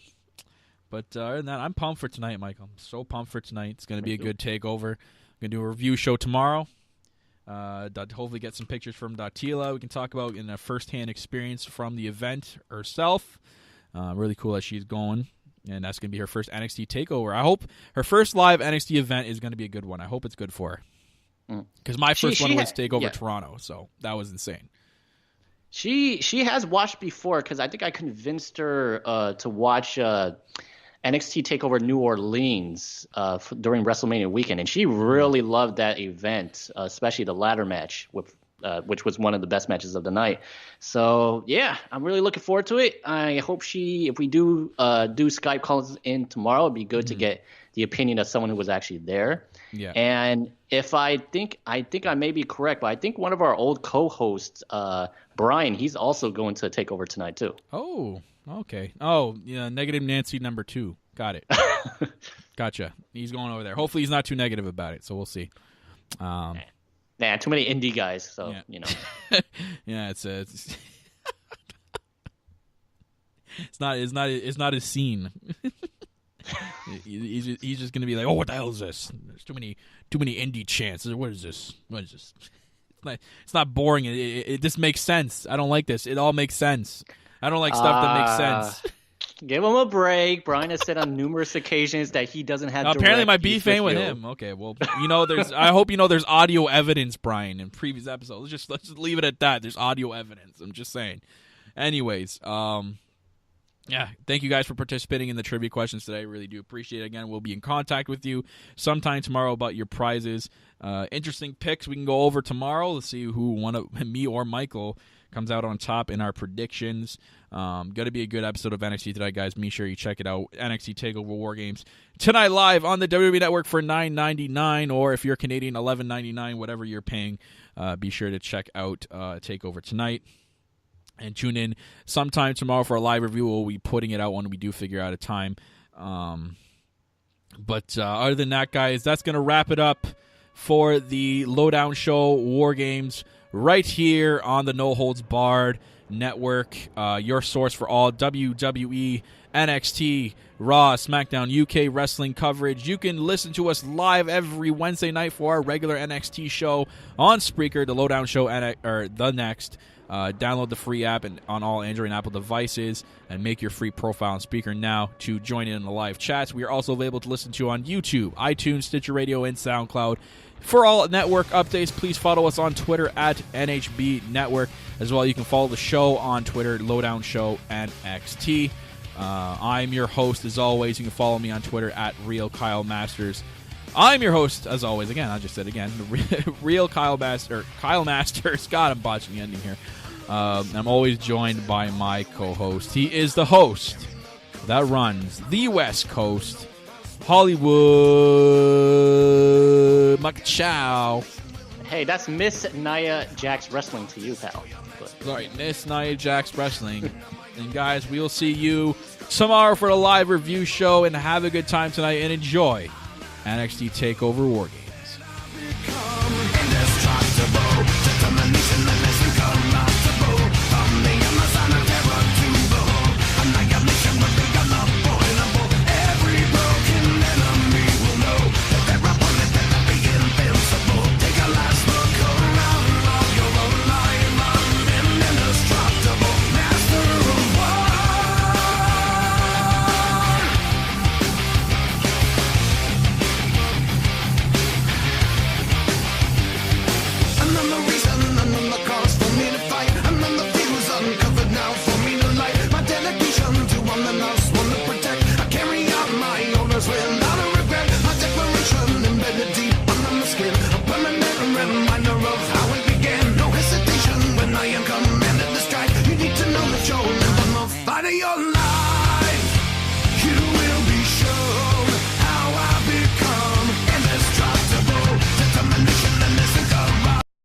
But other than that, I'm pumped for tonight, Michael. I'm so pumped for tonight. It's going to be a good takeover. I'm going to do a review show tomorrow. Hopefully get some pictures from Datila. We can talk about in a first-hand experience from the event herself. Really cool that she's going. And that's going to be her first NXT TakeOver. I hope her first live NXT event is going to be a good one. I hope it's good for her. Because my first one was TakeOver Toronto, so that was insane. She has watched before because I think I convinced her to watch NXT TakeOver New Orleans during WrestleMania weekend, and she really loved that event, especially the ladder match which was one of the best matches of the night. So, yeah, I'm really looking forward to it. I hope if we do Skype calls in tomorrow, it'd be good to get the opinion of someone who was actually there. Yeah. And if I think I may be correct, but I think one of our old co-hosts, Brian, he's also going to take over tonight too. Oh, okay. Oh, yeah, Negative Nancy number 2. Got it. Gotcha. He's going over there. Hopefully he's not too negative about it, so we'll see. Nah, too many indie guys, so, you know. Yeah, it's not his scene. he's just gonna be like, oh, what the hell is this? There's too many indie chants. What is this? It's not boring. It just makes sense. I don't like this. It all makes sense. I don't like stuff that makes sense. Give him a break. Brian has said on numerous occasions that he doesn't have. Apparently, my beef ain't with him. Okay, well, there's. I hope there's audio evidence, Brian, in previous episodes. Let's just leave it at that. There's audio evidence. I'm just saying. Anyways, yeah, thank you guys for participating in the trivia questions today. I really do appreciate it. Again, we'll be in contact with you sometime tomorrow about your prizes. Interesting picks we can go over tomorrow. Let's see who me or Michael comes out on top in our predictions. Going to be a good episode of NXT tonight, guys. Make sure you check it out. NXT TakeOver War Games tonight live on the WWE Network for $9.99, or if you're Canadian, $11.99, whatever you're paying. Be sure to check out TakeOver tonight. And tune in sometime tomorrow for a live review. We'll be putting it out when we do figure out a time. But other than that, guys, that's going to wrap it up for the Lowdown Show War Games right here on the No Holds Barred Network, your source for all WWE, NXT, Raw, SmackDown, UK wrestling coverage. You can listen to us live every Wednesday night for our regular NXT show on Spreaker, the Lowdown Show, or The Next. Download the free app on all Android and Apple devices and make your free profile on Spreaker now to join in the live chats. We are also available to listen to on YouTube, iTunes, Stitcher Radio, and SoundCloud. For all network updates, please follow us on Twitter at NHB Network. As well, you can follow the show on Twitter, Lowdown Show NXT. I'm your host, as always. You can follow me on Twitter at RealKyleMasters. I'm your host, as always. Again, I just said again, Real Kyle Masters. God, I'm botching the ending here. I'm always joined by my co-host. He is the host that runs the West Coast, Hollywood Macachow. Hey, that's Miss Nia Jax Wrestling to you, pal. Sorry, Miss Nia Jax Wrestling. And guys, we will see you tomorrow for the live review show, and have a good time tonight and enjoy NXT TakeOver War Games.